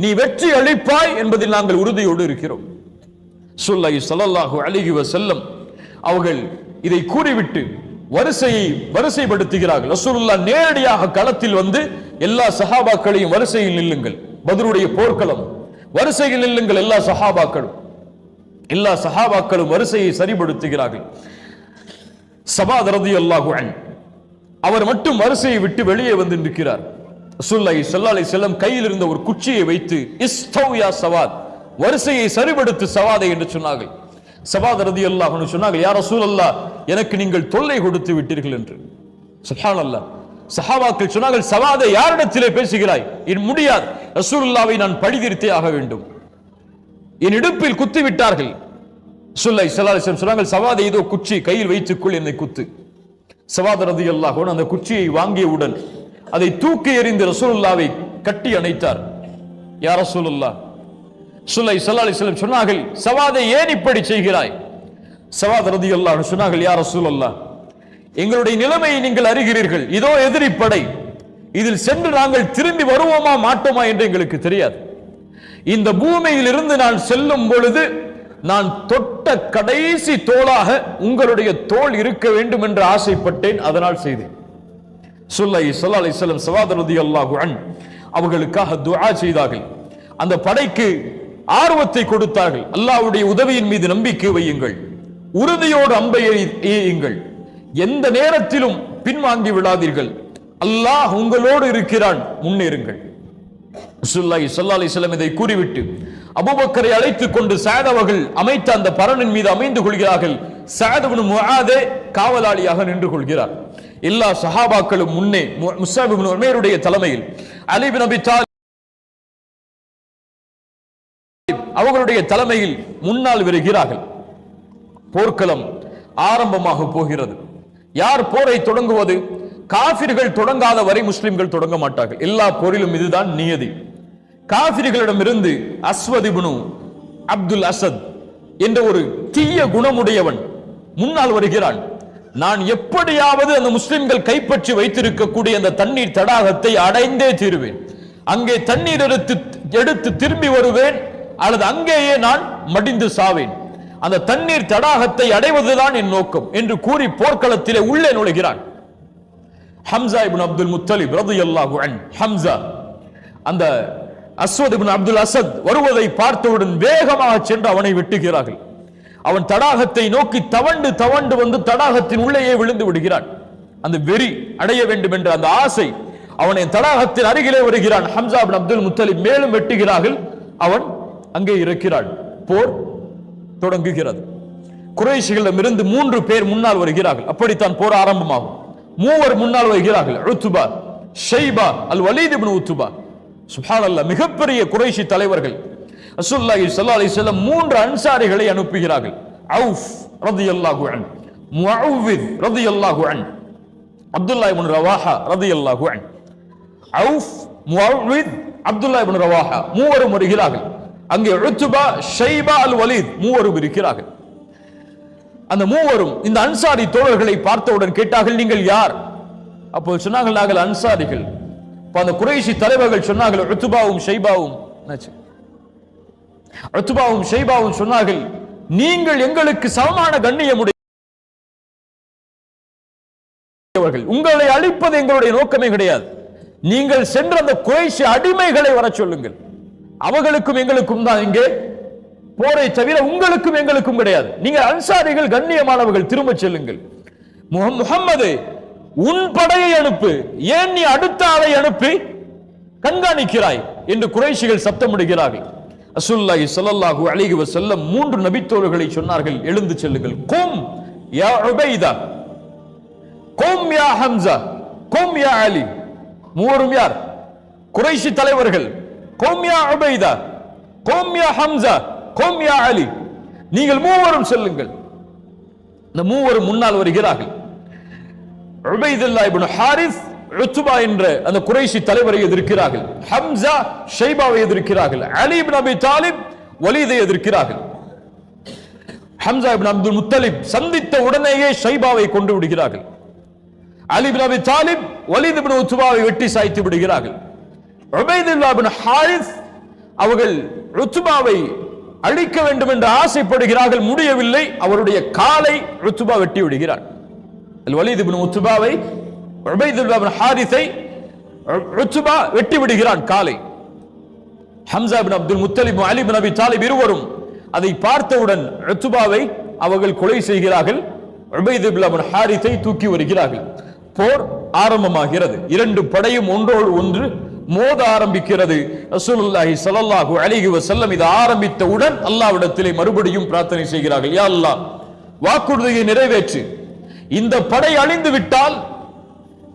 A: நீ வெற்றி அளிப்பாய் என்பதில் நாங்கள் உறுதியோடு இருக்கிறோம். ஸல்லல்லாஹு அலைஹி வஸல்லம் அவர்கள் இதை கூறிவிட்டு வரிசைப்படுத்துகிறார்கள். ரசூலுல்லாஹ் நேரடியாக களத்தில் வந்து எல்லா சஹாபாக்களையும் வரிசையில் நில்லுங்கள், பத்ருடைய போர்க்களம், வரிசையில் நில்லுங்கள் எல்லா சஹாபாக்களும் வரிசையை சரிபடுத்துகிறார்கள். ஸபாத் ரலியல்லாஹு அன்ஹு அவர் மட்டும் வரிசையை விட்டு வெளியே வந்து நிற்கிறார். ரசூலுல்லாஹி ஸல்லல்லாஹு அலைஹி வஸல்லம் கையில் இருந்த ஒரு குச்சியை வைத்து இஸ்தவ் யா ஸவாத், வரிசையை சரிபடுத்து ஸவாதை என்று சொன்னார்கள். ஸபாத் ரலியல்லாஹு அன்ஹு சொன்னார்கள், யா ரசூலல்லாஹ், எனக்கு நீங்கள் தொல்லை கொடுத்து விட்டீர்கள் என்று. சுப்ஹானல்லாஹ். சஹாபாக்கள் சொன்னார்கள், ஸவாதை யாரிடத்திலே பேசுகிறாய்? இது முடியாது, ரசூலுல்லாஹ்வை நான் பழிதீர்த்தே ஆக வேண்டும். என் இடுப்பில் குத்தி விட்டார்கள். ரசூலுல்லாஹி ஸல்லல்லாஹு அலைஹி வஸல்லம் சொன்னார்கள், ஸவாதை இதோ குச்சி கையில் வைத்துக்கொள், என்னை குத்து. ஸவாத் ரலியல்லாஹு அன்ஹு அந்த குச்சியை வாங்கியவுடன் அதை தூக்கி எறிந்து ரசூலுல்லாஹ்வை கட்டி அணைத்தார். யா ரசூலுல்லாஹ், ரசூலுல்லாஹி ஸல்லல்லாஹு அலைஹி வஸல்லம் சொன்னார்கள், ஸவாதை ஏன் இப்படி செய்கிறாய்? ஸவாத் ரலியல்லாஹு அன்ஹு சொன்னார்கள், யா ரசூலுல்லாஹ், எங்களுடைய நிலைமையை நீங்கள் அறிகிறீர்கள், இதோ எதிரி படை, இதில் சென்று நாங்கள் திரும்பி வருவோமா மாட்டோமா என்று எங்களுக்கு தெரியாது. இந்த பூமியில் இருந்து நான் செல்லும் பொழுது நான் தொட்ட கடைசி தோளாக உங்களுடைய தோள் இருக்க வேண்டும் என்று ஆசைப்பட்டேன், அதனால் செய்தேன். ஸல்லல்லாஹு அலைஹி வஸல்லம் ஸவாத் ரலியல்லாஹு அன்ஹு அவர்களுக்காக துஆ செய்தார்கள். அந்த படைக்கு ஆர்வத்தை கொடுத்தார்கள். அல்லாஹ்வுடைய உதவியின் மீது நம்பிக்கை வையுங்கள், உறுதியோடு அம்பை எய்யுங்கள், எந்த நேரத்திலும் பின்வாங்கி விடாதீர்கள், அல்லாஹ் உங்களோடு இருக்கிறான், முன்னேறுங்கள். ரசூலுல்லாஹி ஸல்லல்லாஹு அலைஹி வஸல்லம் இதை கூறிவிட்டு அபூபக்கரை அழைத்துக் கொண்டு ஸஅத் அவர்கள் அமைத்த அந்த பரணின் மீது அமைந்து கொள்கிறார்கள். ஸஅத் இப்னு முஆதே காவலாளியாக நின்று கொள்கிறார். எல்லா சஹாபாக்களும் முன்னே முஸ்அப் இப்னு உமைருடைய தலைமையில், அலி இப்னு அபி தாலிப் அவர்களுடைய தலைமையில் முன்னால் வருகிறார்கள். போர்க்களம் ஆரம்பமாக போகிறது. யார் போரை தொடங்குவது? காஃபிர்கள் தொடங்காத வரை முஸ்லிம்கள் தொடங்க மாட்டார்கள். எல்லா போரிலும் இதுதான் நியதி. காஃபிர்களிடமிருந்து அஸ்வத் இப்னு அப்துல் அசத் என்ற ஒரு தீய குணமுடையவன் முன்னால் வருகிறான். நான் எப்படியாவது அந்த முஸ்லிம்கள் கைப்பற்றி வைத்திருக்கக்கூடிய அந்த தண்ணீர் தடாகத்தை அடைந்தே தீருவேன், அங்கே தண்ணீர் எடுத்து திரும்பி வருவேன், அல்லது அங்கேயே நான் மடிந்து சாவேன், அந்த தண்ணீர் தடாகத்தை அடைவதுதான் என் நோக்கம் என்று கூறி போர்க்களத்திலே உள்ளே நுழைகிறான். ஹம்சா இப்னு அப்துல் முத்தலிப் ரலியல்லாஹு அன்ஹு, ஹம்சா அந்த அஸ்வத் இப்னு அப்துல் அசத் வருவதை பார்த்தவுடன் வேகமாக சென்று அவனை வெட்டுகிறார்கள். அவன் தடாகத்தை நோக்கி தவண்டு வந்து தடாகத்தின் உள்ளேயே விழுந்து விடுகிறான். அந்த வெறி அடைய வேண்டும் என்ற அந்த ஆசை அவனை தடாகத்தின் அருகிலே வருகிறான். ஹம்சா இப்னு அப்துல் முத்தலிப் மேலும் வெட்டுகிறார்கள், அவன் அங்கே இருக்கிறான். போர் தொடங்குகிறது. குறைஷிகளிடமிருந்து 3 பேர் முன்னால் வருகிறார்கள். அப்படித்தான் போர் ஆரம்பமாகும். 3 முன்னால் வருகிறார்கள். உத்பா, ஷைபா, அல் வலீத் இப்னு உத்பா. சுப்ஹானல்லாஹ், மிகப்பெரிய குறைஷி தலைவர்கள். ரசூலுல்லாஹி ஸல்லல்லாஹு அலைஹி வஸல்லம் 3 அன்சாரிகளை அனுப்புகிறார்கள். அவுஃப் ரலியல்லாஹு அன்ஹு, முஅவ்வித் ரலியல்லாஹு அன்ஹு, அப்துல்லாஹ் இப்னு ரவாஹா ரலியல்லாஹு அன்ஹு. அவுஃப், முஅவ்வித், அப்துல்லாஹ் இப்னு ரவாஹா 3 வருகிறார்கள். அங்கே உத்பா, ஷைபா, அல் வலீத் 3 இருக்கிறார்கள். அந்த 3 இந்த அன்சாரி தோழர்களை பார்த்தவுடன் கேட்டார்கள், நீங்கள் யார்? அப்போ சொன்னார்கள், நாங்கள் அன்சாரிகள். அந்த குறைஷி தலைவர்கள் சொன்னார்கள், உத்பாவும் ஷைபாவும் சொன்னார்கள், நீங்கள் எங்களுக்கு சமமான கண்ணியமுடையவர்கள், உங்களை அழிப்பது எங்களுடைய நோக்கமே கிடையாது. நீங்கள் சென்ற அந்த குறைஷி அடிமைகளை வர சொல்லுங்கள், அவர்களுக்கும் எங்களுக்கும் தான் இங்கே போரை தவிர உங்களுக்கும் எங்களுக்கும் கிடையாது. நீங்கள் அன்சாரிகள், கண்ணியமானவர்கள், திரும்ப செல்லுங்கள். முஹம்மது, உன் படையை அனுப்பு, ஏன் நீ அடுத்த ஆளை அனுப்பி கண்காணிக்கிறாய் என்று குறைஷிகள் சத்தமிடுகிறார்கள். ரசூலுல்லாஹி ஸல்லல்லாஹு அலைஹி வஸல்லம் 3 நபித்தோழர்களை சொன்னார்கள், எழுந்து செல்லுங்கள். கும் யா உபைதா, கும் யா ஹம்சா, கும் யா அலி. 3 யார்? குறைஷி தலைவர்கள். கும் யா உபைதா, கோம் யா ஹம்சா, கோம் யா அலி, நீங்கள் மூவரும் செல்லுங்கள். இந்த மூவரும் முன்னால் வருகிறார்கள். உபைதுல்லா இப்னு ஹாரிஸ், உத்பா என்ற அந்த குறைஷி தலைவரை எதிர்க்கிறார்கள். ஹம்சா ஷைபாவை எதிர்க்கிறார்கள். அலி இப்னு அபி தாலிப் வலீதை எதிர்க்கிறார்கள். ஹம்சா இப்னு அப்துல் முத்தலிப் சந்தித்த உடனேயே ஷைபாவை கொண்டு விடுகிறார்கள். அலி இப்னு அபி தாலிப் வலீத் இப்னு உத்பாவை வெட்டி சாய்த்து விடுகிறார்கள். உபைதுல்லா இப்னு ஹாரிஸ் அவர்கள் உத்பாவை அழிக்க வேண்டும் என்று ஆசைப்படுகிறார்கள். முடியவில்லை. அவருடைய காலை உத்பா வெட்டி விடுகிறார். வலீத் இப்னு உத்பாவை, உபைதுல்லா இப்னு ஹாரிஸை உத்பா வெட்டி விடுகிறான் காலை. ஹம்சா இப்னு அப்துல் முத்தலிப், அலி இப்னு அபி தாலிப் இருவரும் அதை பார்த்தவுடன் உத்பாவை அவர்கள் கொலை செய்கிறார்கள். உபைதுல்லா இப்னு ஹாரிஸை தூக்கி வருகிறார்கள். போர் ஆரம்பமாகிறது. இரண்டு படையும் ஒன்றோடு ஒன்று மோத ஆரம்பிக்கிறது. ரசூலுல்லாஹி ஸல்லல்லாஹு அலைஹி வஸல்லம் இது ஆரம்பித்தவுடன் அல்லாஹ்விடத்திலே மறுபடியும் பிரார்த்தனை செய்கிறார்கள். யா அல்லாஹ், வாக்குறுதியை நிறைவேற்று. இந்த படை அழிந்து விட்டால்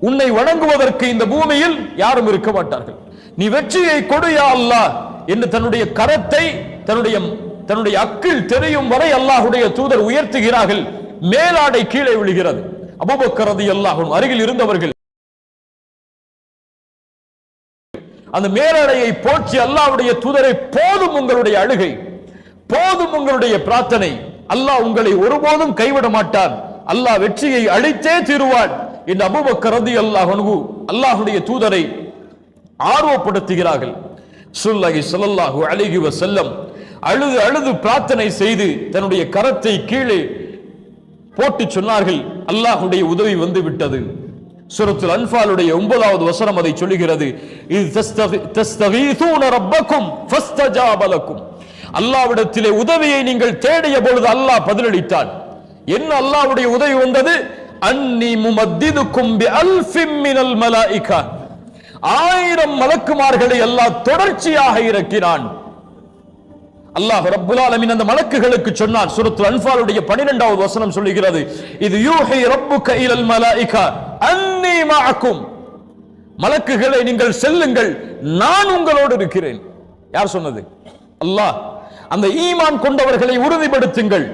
A: உன்னை வணங்குவதற்கு இந்த பூமியில் யாரும் இருக்க மாட்டார்கள். நீ வெற்றியை கொடு யா அல்லாஹ் என்று தன்னுடைய கரத்தை தன்னுடைய அக்கில் தெரியும் வரை அல்லாஹ்வுடைய தூதர் உயர்த்துகிறார்கள். மேலாடை கீழே விழுகிறது. அபூபக்கர் ரலியல்லாஹு அன்ஹு அருகில் இருந்தவர்கள் அந்த மேலாடையை போற்றி அல்லாஹ்வுடைய தூதரை, போதும் உங்களுடைய அழுகை, போதும் உங்களுடைய பிரார்த்தனை, அல்லாஹ் உங்களை ஒருபோதும் கைவிட மாட்டார், அல்லாஹ் வெற்றியை அளித்தே தீருவான் என்று அபூபக்கர் ரலியல்லாஹு அன்ஹு அல்லாஹ்வுடைய தூதரை ஆர்வப்படுத்துகிறார்கள். ரசூலுல்லாஹி ஸல்லல்லாஹு அலைஹி வஸல்லம் அழுது அழுது பிரார்த்தனை செய்து தன்னுடைய கரத்தை கீழே போட்டு சொன்னார்கள், அல்லாஹ்வுடைய உதவி வந்து விட்டது. சூரத்துல் அன்ஃபாலுடைய 9வது வசனம் அதை சொல்லுகிறது. இஸ் தஸ்தகீஸூன ரப்பக்கும் ஃபஸ்தஜாப லக்கும். அல்லாஹ்விடத்திலே உதவியை நீங்கள் தேடிய பொழுது அல்லாஹ் பதிலளித்தான். என்ன அல்லாஹ்வுடைய உதவி வந்தது? அன்னி முமத்திதுக்கும் பிஅல்ஃபின் மினல் மலாயிகா. 1000 மலக்குமார்களை அல்லாஹ் தொடர்ச்சியாக இறக்கினான். அல்லாஹ் ரப்புல் ஆலமீன் அந்த மலக்குகளுக்கு சொன்னான். சூரத்துல் அன்ஃபாலுடைய 12வது வசனம் சொல்லுகிறது, இது யூஹி ரப்புக இலல் மலாயிகா அன்னி மஅக்கும். மலக்குகளை நீங்கள் செல்லுங்கள், நான் உங்களோடு இருக்கிறேன். யார் சொன்னது? அல்லாஹ். அந்த ஈமான் கொண்டவர்களை உறுதிப்படுத்துங்கள்.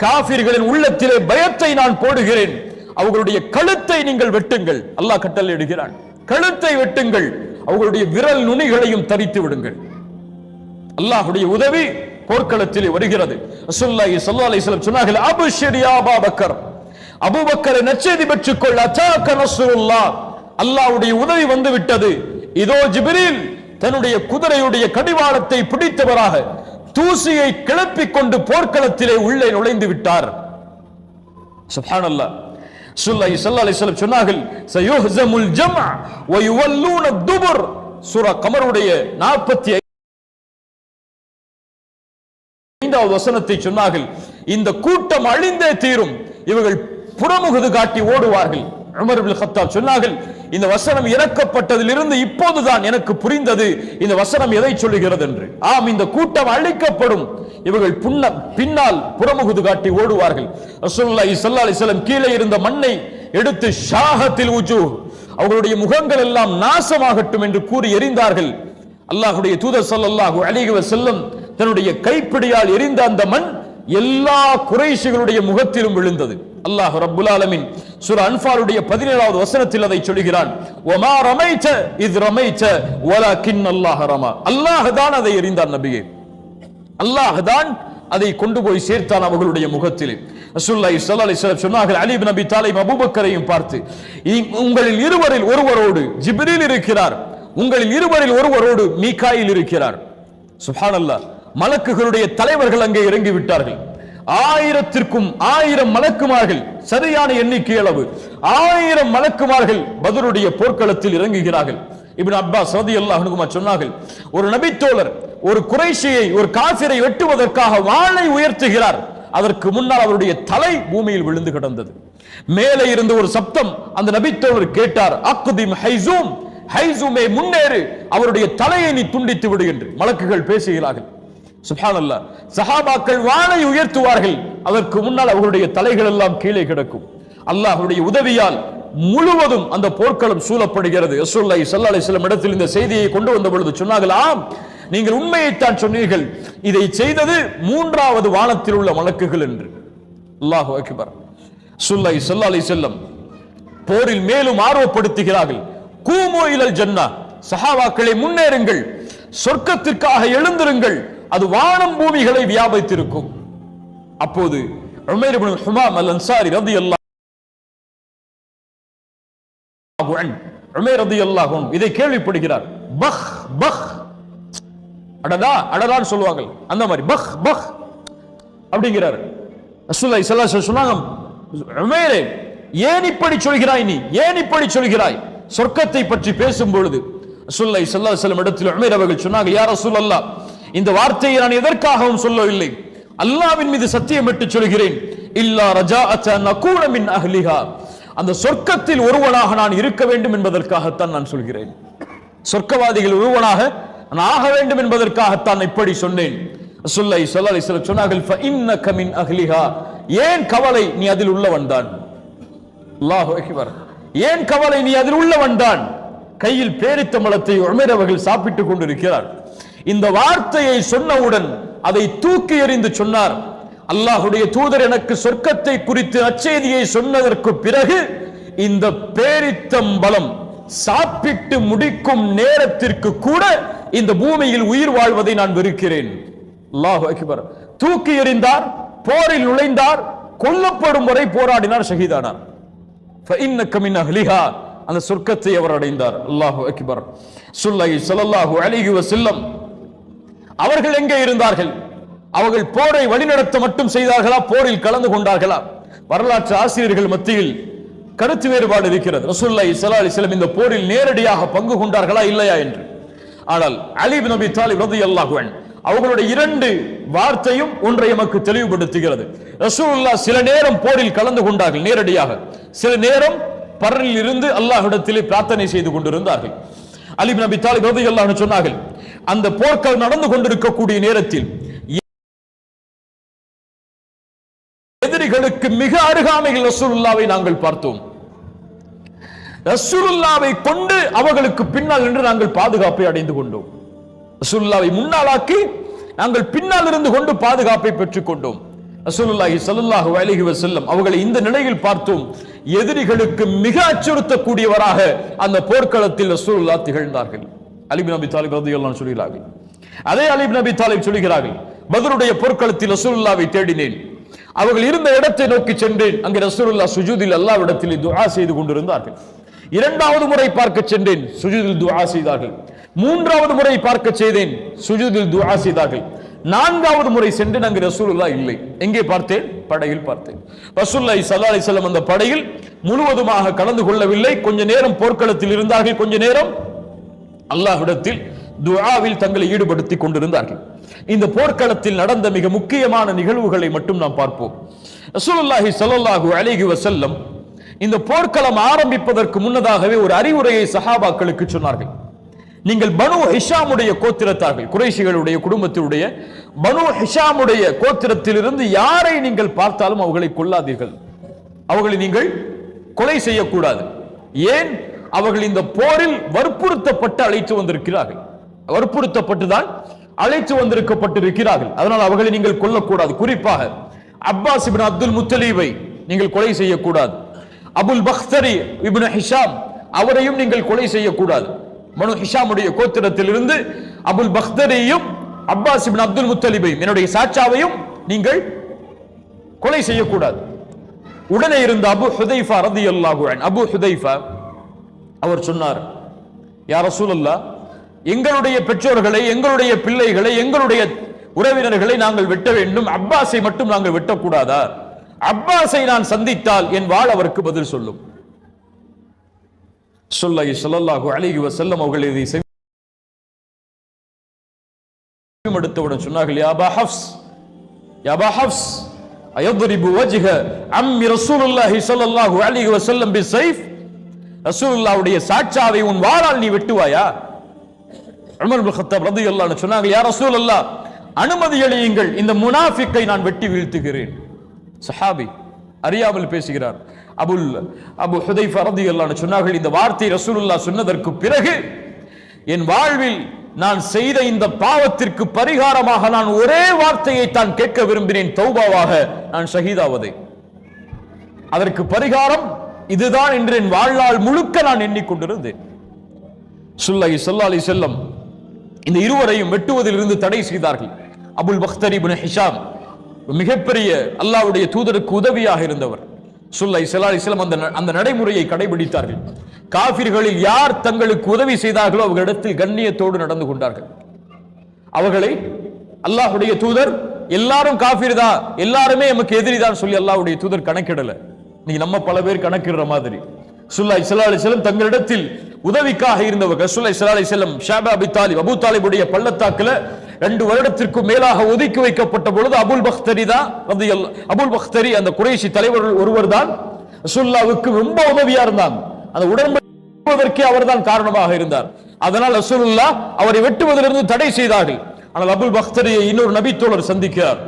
A: காஃபிர்களின் உள்ளத்திலே பயத்தை நான் போடுகிறேன். அவர்களுடைய கழுத்தை நீங்கள் வெட்டுங்கள். அல்லாஹ் கட்டளையிடுகிறான், கழுத்தை வெட்டுங்கள், அவர்களுடைய விரல் நுனிகளையும் தரித்து விடுங்கள். அல்லாஹ்வுடைய உதவி போர்க்களத்தில் வருகிறது. ரசூலுல்லாஹி ஸல்லல்லாஹு அலைஹி வஸல்லம் சொன்னார்கள், அப்ஷிர் யா அபூபக்கர், அபூபக்கரை நற்செய்தி பெற்றுக்கொள், அதாக நஸ்ருல்லாஹ், அல்லாஹ்வுடைய உதவி வந்து விட்டது. இதோ ஜிப்ரீல் தன்னுடைய குதிரையுடைய கடிவாளத்தை பிடித்தவராக தூசியை கிளப்பிக் கொண்டு போர்க்களத்திலே உள்ளே நுழைந்து விட்டார். சுப்ஹானல்லாஹ். ரசூலுல்லாஹி ஸல்லல்லாஹு அலைஹி வஸல்லம் சொன்னார்கள், சயுஹ்ஸமுல் ஜம்அ வ யுவல்லூன துபுர். சூரா கமருடைய 45வது வசனத்தை சொன்னார்கள், இந்த கூட்டம் அழிந்தே தீரும், இவர்கள் புறமுகுது காட்டி ஓடுவார்கள். உமர் இப்னு கத்தாப் சொன்னார்கள், இந்த வசனம் இறக்கப்பட்டதிலிருந்து இப்போதுதான் எனக்கு புரிந்தது இந்த வசனம் எதை சொல்லுகிறது என்று. ஆம், இந்த கூட்டம் அழிக்கப்படும், இவர்கள் பின்னால் புறமுகுது காட்டி ஓடுவார்கள். ரசூலுல்லாஹி ஸல்லல்லாஹு அலைஹி வஸல்லம் கீழே இருந்த மண்ணை எடுத்து ஷாஹத்தில் உஜூஹ், அவர்களுடைய முகங்கள் எல்லாம் நாசமாகட்டும் என்று கூறி எறிந்தார்கள். அல்லாஹ்வுடைய தூதர் ஸல்லல்லாஹு அலைஹி வஸல்லம் தன்னுடைய கைப்பிடியால் எரிந்த அந்த மண் எல்லா குறைஷிகளுடைய முகத்திலும் விழுந்தது. அல்லாஹ் ரப்புல் ஆலமீன் சூரா அன்ஃபாலுடைய 17வது வசனத்தில் அதை சொல்கிறான், வமா ரமைத இஸ் ரமைத வலக்கின் அல்லாஹ் ரமா. அல்லாஹ் தான் அதை எரிந்தான் நபியே, அல்லாஹ் தான் அதை கொண்டு போய் சேர்த்தான் அவர்களுடைய முகத்திலே. ரசூலுல்லாஹி ஸல்லல்லாஹு அலைஹி வஸல்லம் சொன்னார்கள், அலி இப்னு அபி தாலிப் அபூபக்கரையும் பார்த்து, உங்களில் இருவரில் ஒருவரோடு ஜிப்ரீல் இருக்கிறார், உங்களில் இருவரில் ஒருவரோடு மீகாயில் இருக்கிறார். சுப்ஹானல்லாஹ். மலக்குகளுடைய தலைவர்கள் அங்கே இறங்கி விட்டார்கள். 1000க்கும் 1000 மலக்குமார்கள், சரியான எண்ணிக்கை அளவு 1000 மலக்குமார்கள் பத்ருடைய போர்க்களத்தில் இறங்குகிறார்கள். இப்னு அப்பாஸ் ரலியல்லாஹு அன்ஹுமா சொன்னார்கள், ஒரு நபித்தோழர் ஒரு குறைஷியை, ஒரு காஃபிரை வெட்டுவதற்காக வாளை உயர்த்துகிறார், அதற்கு முன்னால் அவருடைய தலை பூமியில் விழுந்து கிடந்தது. மேலே இருந்து ஒரு சப்தம் அந்த நபித்தோழர் கேட்டார், அக்திம் ஹைசூம், ஹைசூமே முன்னேறு, அவருடைய தலையை நீ துண்டித்து விடு என்று மலக்குகள் பேசுகிறார்கள். சுப்ஹானல்லாஹ். சஹாபாக்கள் வாளை உயர்த்துவார்கள், அதற்கு முன்னால் அவர்களுடைய தலைகள் எல்லாம் கீழே கிடக்கும். அல்லாஹ்வுடைய உதவியால் முழுவதும் அந்த போர்க்களம் சூழப்படுகிறது. ரசூலுல்லாஹி ஸல்லல்லாஹு அலைஹி வஸல்லம் இடத்தில் இந்த செய்தியை கொண்டு வந்த பொழுது சொன்னார்கள், ஆம், நீங்கள் உண்மையைத்தான் சொன்னீர்கள், இதை செய்தது மூன்றாவது வானத்தில் உள்ள மலக்குகள் என்று. அல்லாஹு அக்பர். ரசூலுல்லாஹி ஸல்லல்லாஹு அலைஹி வஸல்லம் போரில் மேலும் ஆர்வப்படுத்துகிறார்கள். கூமு இலல் ஜன்னா, சஹாபாக்களை முன்னேறுங்கள், சொர்க்கத்திற்காக எழுந்திருங்கள், அது வானம் பூமிகளை வியாபித்திருக்கும். அப்போது உமைர் இப்னு ஹுமாம் அல் அன்சாரி ரலியல்லாஹு அன்ஹு, உமைர் ரலியல்லாஹு அன்ஹு இதை கேள்விப்படுகிறார். பஹ் பஹ், அடடா அடடான்னு சொல்லுவாங்க, அந்த மாதிரி பஹ் பஹ் அப்படிங்கிறார். ரசூலுல்லாஹி ஸல்லல்லாஹு அலைஹி வஸல்லம் சொன்னாங்க, உமைரே ஏன் இப்படி சொல்கிறாய், நீ ஏன் இப்படி சொல்கிறாய்? சொர்க்கத்தை பற்றி பேசும் பொழுது ரசூலுல்லாஹி ஸல்லல்லாஹு அலைஹி வஸல்லம் இடத்தில் உமைர் அவர்கள் சொன்னாங்க, யா ரசூலல்லாஹ், இந்த வார்த்தையை நான் எதற்காகவும் சொல்லவில்லை, அல்லாஹ்வின் மீது சத்தியமிட்டு சொல்கிறேன், இல்லா ரஜாஅத நகூன மின் அஹ்லிஹா, அந்த சொர்க்கத்தில் ஒருவனாக நான் இருக்க வேண்டும் என்பதற்காகத்தான் நான் சொல்கிறேன். சொர்க்கவாதிகள் ஒருவனாக நான் ஆக வேண்டும் என்பதற்காகத்தான் இப்படி சொன்னேன். ரசூலுல்லாஹி ஸல்லல்லாஹு அலைஹி வஸல்லம் சொன்னார்கள், ஃபஇன்னக மின் அஹ்லிஹா, ஏன் கவலை, நீ அதில் உள்ளவன் தான். அல்லாஹு அக்பர். ஏன் கவலை, நீ அதில் உள்ளவன் தான். கையில் பேரித்தம்பழத்தை உமைர் அவர்கள் சாப்பிட்டுக் கொண்டிருக்கிறார். இந்த வார்த்தையை சொன்னவுடன் அதை தூக்கி எறிந்து சொன்னார், அல்லாஹுடைய தூதர் எனக்கு சொர்க்கத்தை குறித்து நற்செய்தியை சொன்னதற்கு பிறகு இந்த பேரித்தம்பழம் சாப்பிட்டு முடிக்கும் நேரத்திற்கு கூட இந்த பூமியில் உயிர் வாழ்வதை நான் வெறுக்கிறேன். அல்லாஹு அக்பர். தூக்கி எறிந்தார், போரில் நுழைந்தார், கொல்லப்படும் வரை போராடினார், ஷஹீதானார். ஃபஇன்னக மின் அஹ்லிஹா, அந்த சொர்க்கத்தை அவர் அடைந்தார். அல்லாஹு அக்பர். ஸல்லல்லாஹு ஸல்லல்லாஹு அலைஹி வஸல்லம் அவர்கள் எங்கே இருந்தார்கள்? அவர்கள் போரை வழிநடத்த மட்டும் செய்தார்களா, போரில் கலந்து கொண்டார்களா? வரலாற்று ஆசிரியர்கள் மத்தியில் கருத்து வேறுபாடு இருக்கிறது. ரசூலுல்லாஹி ஸல்லல்லாஹு அலைஹி வஸல்லம் இந்த போரில் நேரடியாக பங்கு கொண்டார்களா இல்லையா என்று. ஆனால் அலி இப்னு அபி தாலிப் ரலியல்லாஹு அன்ஹு அவர்களுடைய இரண்டு வார்த்தையும் ஒன்றை நமக்கு தெளிவுபடுத்துகிறது. ரசூலுல்லாஹ் சில நேரம் போரில் கலந்து கொண்டார்கள் நேரடியாக, சில நேரம் பரனில் இருந்து அல்லாஹ்விடத்திலே பிரார்த்தனை செய்து கொண்டிருந்தார்கள். அலி இப்னு அபி தாலிப் ரலியல்லாஹு அன்ஹு சொன்னார்கள், அந்த போர்கள் நடந்து கொண்டிருக்கக்கூடிய நேரத்தில் எதிரிகளுக்கு மிக அருகாமையில் ரசூலுல்லாவை நாங்கள் பார்த்தோம். ரசூலுல்லாவை கொண்டு அவர்களுக்கு பின்னால் நின்று நாங்கள் பாதுகாப்பை அடைந்து கொண்டோம். ரசூலுல்லாவை முன்னாளாக்கி நாங்கள் பின்னால் இருந்து கொண்டு பாதுகாப்பை பெற்றுக் கொண்டோம். ரசூலுல்லாஹி ஸல்லல்லாஹு அலைஹி வஸல்லம் அவர்களை இந்த நிலையில் பார்த்தோம். எதிரிகளுக்கு மிக அச்சுறுத்தக்கூடியவராக அந்த போர்க்களத்தில் ரசூலுல்லாஹ் திகழ்ந்தார்கள். அலி இப்னு அபி தாலிப் ரலியல்லாஹு அன்ஹு சொல்கிறார்கள். அதே அலி இப்னு அபி தாலிப் சொல்கிறார்கள், பத்ருடைய போர்க்களத்தில் ரசூலுல்லாஹ்வை தேடினேன், அவர்கள் இருந்த இடத்தை நோக்கி சென்றேன், அங்கே ரசூலுல்லாஹ் சுஜூதில் அல்லாஹ்விடத்தில் துஆ செய்து கொண்டிருந்தார்கள். இரண்டாவது முறை பார்க்க சென்றேன், சுஜூதில் துஆ செய்தார்கள். மூன்றாவது முறை பார்க்க செய்தேன், சுஜூதில் துஆ செய்தார்கள். நான்காவது முறை சென்றேன், அங்கு ரசூலுல்லாஹ் இல்லை. எங்கே பார்த்தேன்? படையில் பார்த்தேன். ரசூலுல்லாஹி ஸல்லல்லாஹு அலைஹி வஸல்லம் அந்த படையில் முழுவதுமாக கலந்து கொள்ளவில்லை. கொஞ்ச நேரம் போர்க்களத்தில் இருந்தார்கள், கொஞ்ச நேரம் அல்லாஹ்விடத்தில் துஆவில் தங்களை ஈடுபடுத்திக் கொண்டிருந்தார்கள். இந்த போர்க்களத்தில் நடந்த மிக முக்கியமான நிகழ்வுகளை மட்டும் நாம் பார்ப்போம். ரசூலுல்லாஹி ஸல்லல்லாஹு அலைஹி வஸல்லம் இந்த போர்க்களம் ஆரம்பிப்பதற்கு முன்னதாகவே ஒரு அறிவுரையை சஹாபாக்களுக்கு சொன்னார்கள். நீங்கள் பனு ஹிஷாமுடைய கோத்திரத்தார்கள், குறைஷிகளுடைய குடும்பத்தினுடைய பனு ஹிஷாமுடைய கோத்திரத்திலிருந்து யாரை நீங்கள் பார்த்தாலும் அவர்களை கொல்லாதீர்கள், அவர்களை நீங்கள் கொலை செய்யக்கூடாது. ஏன்? அவர்கள் இந்த போரில் வற்புறுத்தப்பட்டு அழைத்து வந்திருக்கிறார்கள், வற்புறுத்தப்பட்டுதான் அழைத்து வந்திருக்கப்பட்டிருக்கிறார்கள். அதனால் அவர்களை நீங்கள் கொல்லக்கூடாது. குறிப்பாக அப்பாஸ் இப்னு அப்துல் முத்தலீபை நீங்கள் கொலை செய்யக்கூடாது. அபுல் பக்தரி இப்னு ஹிஷாம் அவரையும் நீங்கள் கொலை செய்யக்கூடாது. பனு ஹிஷாமுடைய கோத்திரத்திலிருந்து அபுல் பக்தரியையும் அப்பாஸ் இப்னு அப்துல் முத்தலிபையும் என்னுடைய சாச்சாவையும் நீங்கள் கொலை செய்யக்கூடாது. உடனே இருந்த அபு ஹுதைஃபா ரலியல்லாஹு அன்ஹு, அபு ஹுதைஃபா அவர் சொன்னார், யா ரசூலல்லாஹ், எங்களுடைய பெற்றோர்களை, எங்களுடைய பிள்ளைகளை, எங்களுடைய உறவினர்களை நாங்கள் வெட்ட வேண்டும், அப்பாஸை மட்டும் நாங்கள் வெட்டக்கூடாதா? அப்பாஸை நான் சந்தித்தால் என் வாழ் அவருக்கு பதில் சொல்லும். ஸல்லல்லாஹு அலைஹி வஸல்லம் அவர்கள் இதை செவிமடுத்தவுடன் சொன்னார்கள், யா அபா ஹஃப்ஸ், யா அபா ஹஃப்ஸ், அயضربு வஜ்ஹ அம்மி ரசூலுல்லாஹி ஸல்லல்லாஹு அலைஹி வஸல்லம் பிஸைஃப், ரசூலுல்லாஹ்வுடைய சாட்சாவை உன் வாளால் நீ வெட்டுவாயா? உமர் இப்னு கத்தாப் ரலியல்லாஹு அன்ஹு சொன்னாங்க, யா ரசூலல்லாஹ், அனுமதி அளியுங்கள், இந்த முனாஃபிக்கை நான் வெட்டி வீழ்த்துகிறேன். சஹாபி அறியாமல் பேசுகிறார். அபு ஹுதைஃபா ரலியல்லாஹு அன்ஹு சொன்னார்கள், இந்த வார்த்தை ரசூலுல்லாஹ் சொன்னதற்கு பிறகு என் வாழ்வில் நான் செய்த இந்த பாவத்திற்கு பரிகாரமாக நான் ஒரே வார்த்தையை தான் கேட்க விரும்பினேன், தௌபாவாக நான் ஷஹீதாவதை. அதற்கு பரிகாரம் இதுதான் என்று என் வாழ்நாள் முழுக்க நான் எண்ணிக்கொண்டிருந்தேன். ஸல்லல்லாஹு அலைஹி வஸல்லம் இந்த இருவரையும் வெட்டுவதிலிருந்து தடை செய்தார்கள். அபுல் பக்தரி இப்னு ஹிஷாம் மிகப்பெரிய அல்லாஹ்வுடைய தூதருக்கு உதவியாக இருந்தவர். ஸல்லல்லாஹு அலைஹி வஸல்லம் அந்த நடைமுறையை கடைபிடித்தார்கள். காஃபிர்களில் யார் தங்களுக்கு உதவி செய்தார்களோ அவர்களிடத்தில் கண்ணியத்தோடு நடந்து கொண்டார்கள். அவர்களை அல்லாஹ்வுடைய தூதர் எல்லாரும் காஃபிர் தான், எல்லாருமே நமக்கு எதிரி தான் சொல்லி அல்லாஹ்வுடைய தூதர் கணக்கிடல. நீங்க நம்ம பல பேர் கணக்கிடுற மாதிரி ஸல்லல்லாஹு அலைஹி வஸல்லம் தங்களிடத்தில் உதவிக்காக இருந்தவர்கள். ஸல்லல்லாஹு அலைஹி வஸல்லம் ஷாபா அபூ தாலிபுடைய பள்ளத்தாக்குல 2 வருடத்திற்கு மேலாக ஒதுக்கி வைக்கப்பட்ட பொழுது அபுல் பக்தரி தான் அபுல் பக்தரி அந்த குறைஷி தலைவர்கள் ஒருவர் தான் ரசூலுல்லாஹ்வுக்கு ரொம்ப உதவியா இருந்தாங்க. அந்த உடன்படிக்கைக்கு அவர்தான் காரணமாக இருந்தார். அதனால் ரசூலுல்லாஹ் அவரை வெட்டுவதிலிருந்து தடை செய்தார்கள். ஆனால் அபுல் பக்தரியை இன்னொரு நபி தோழர் சந்திக்கிறார்.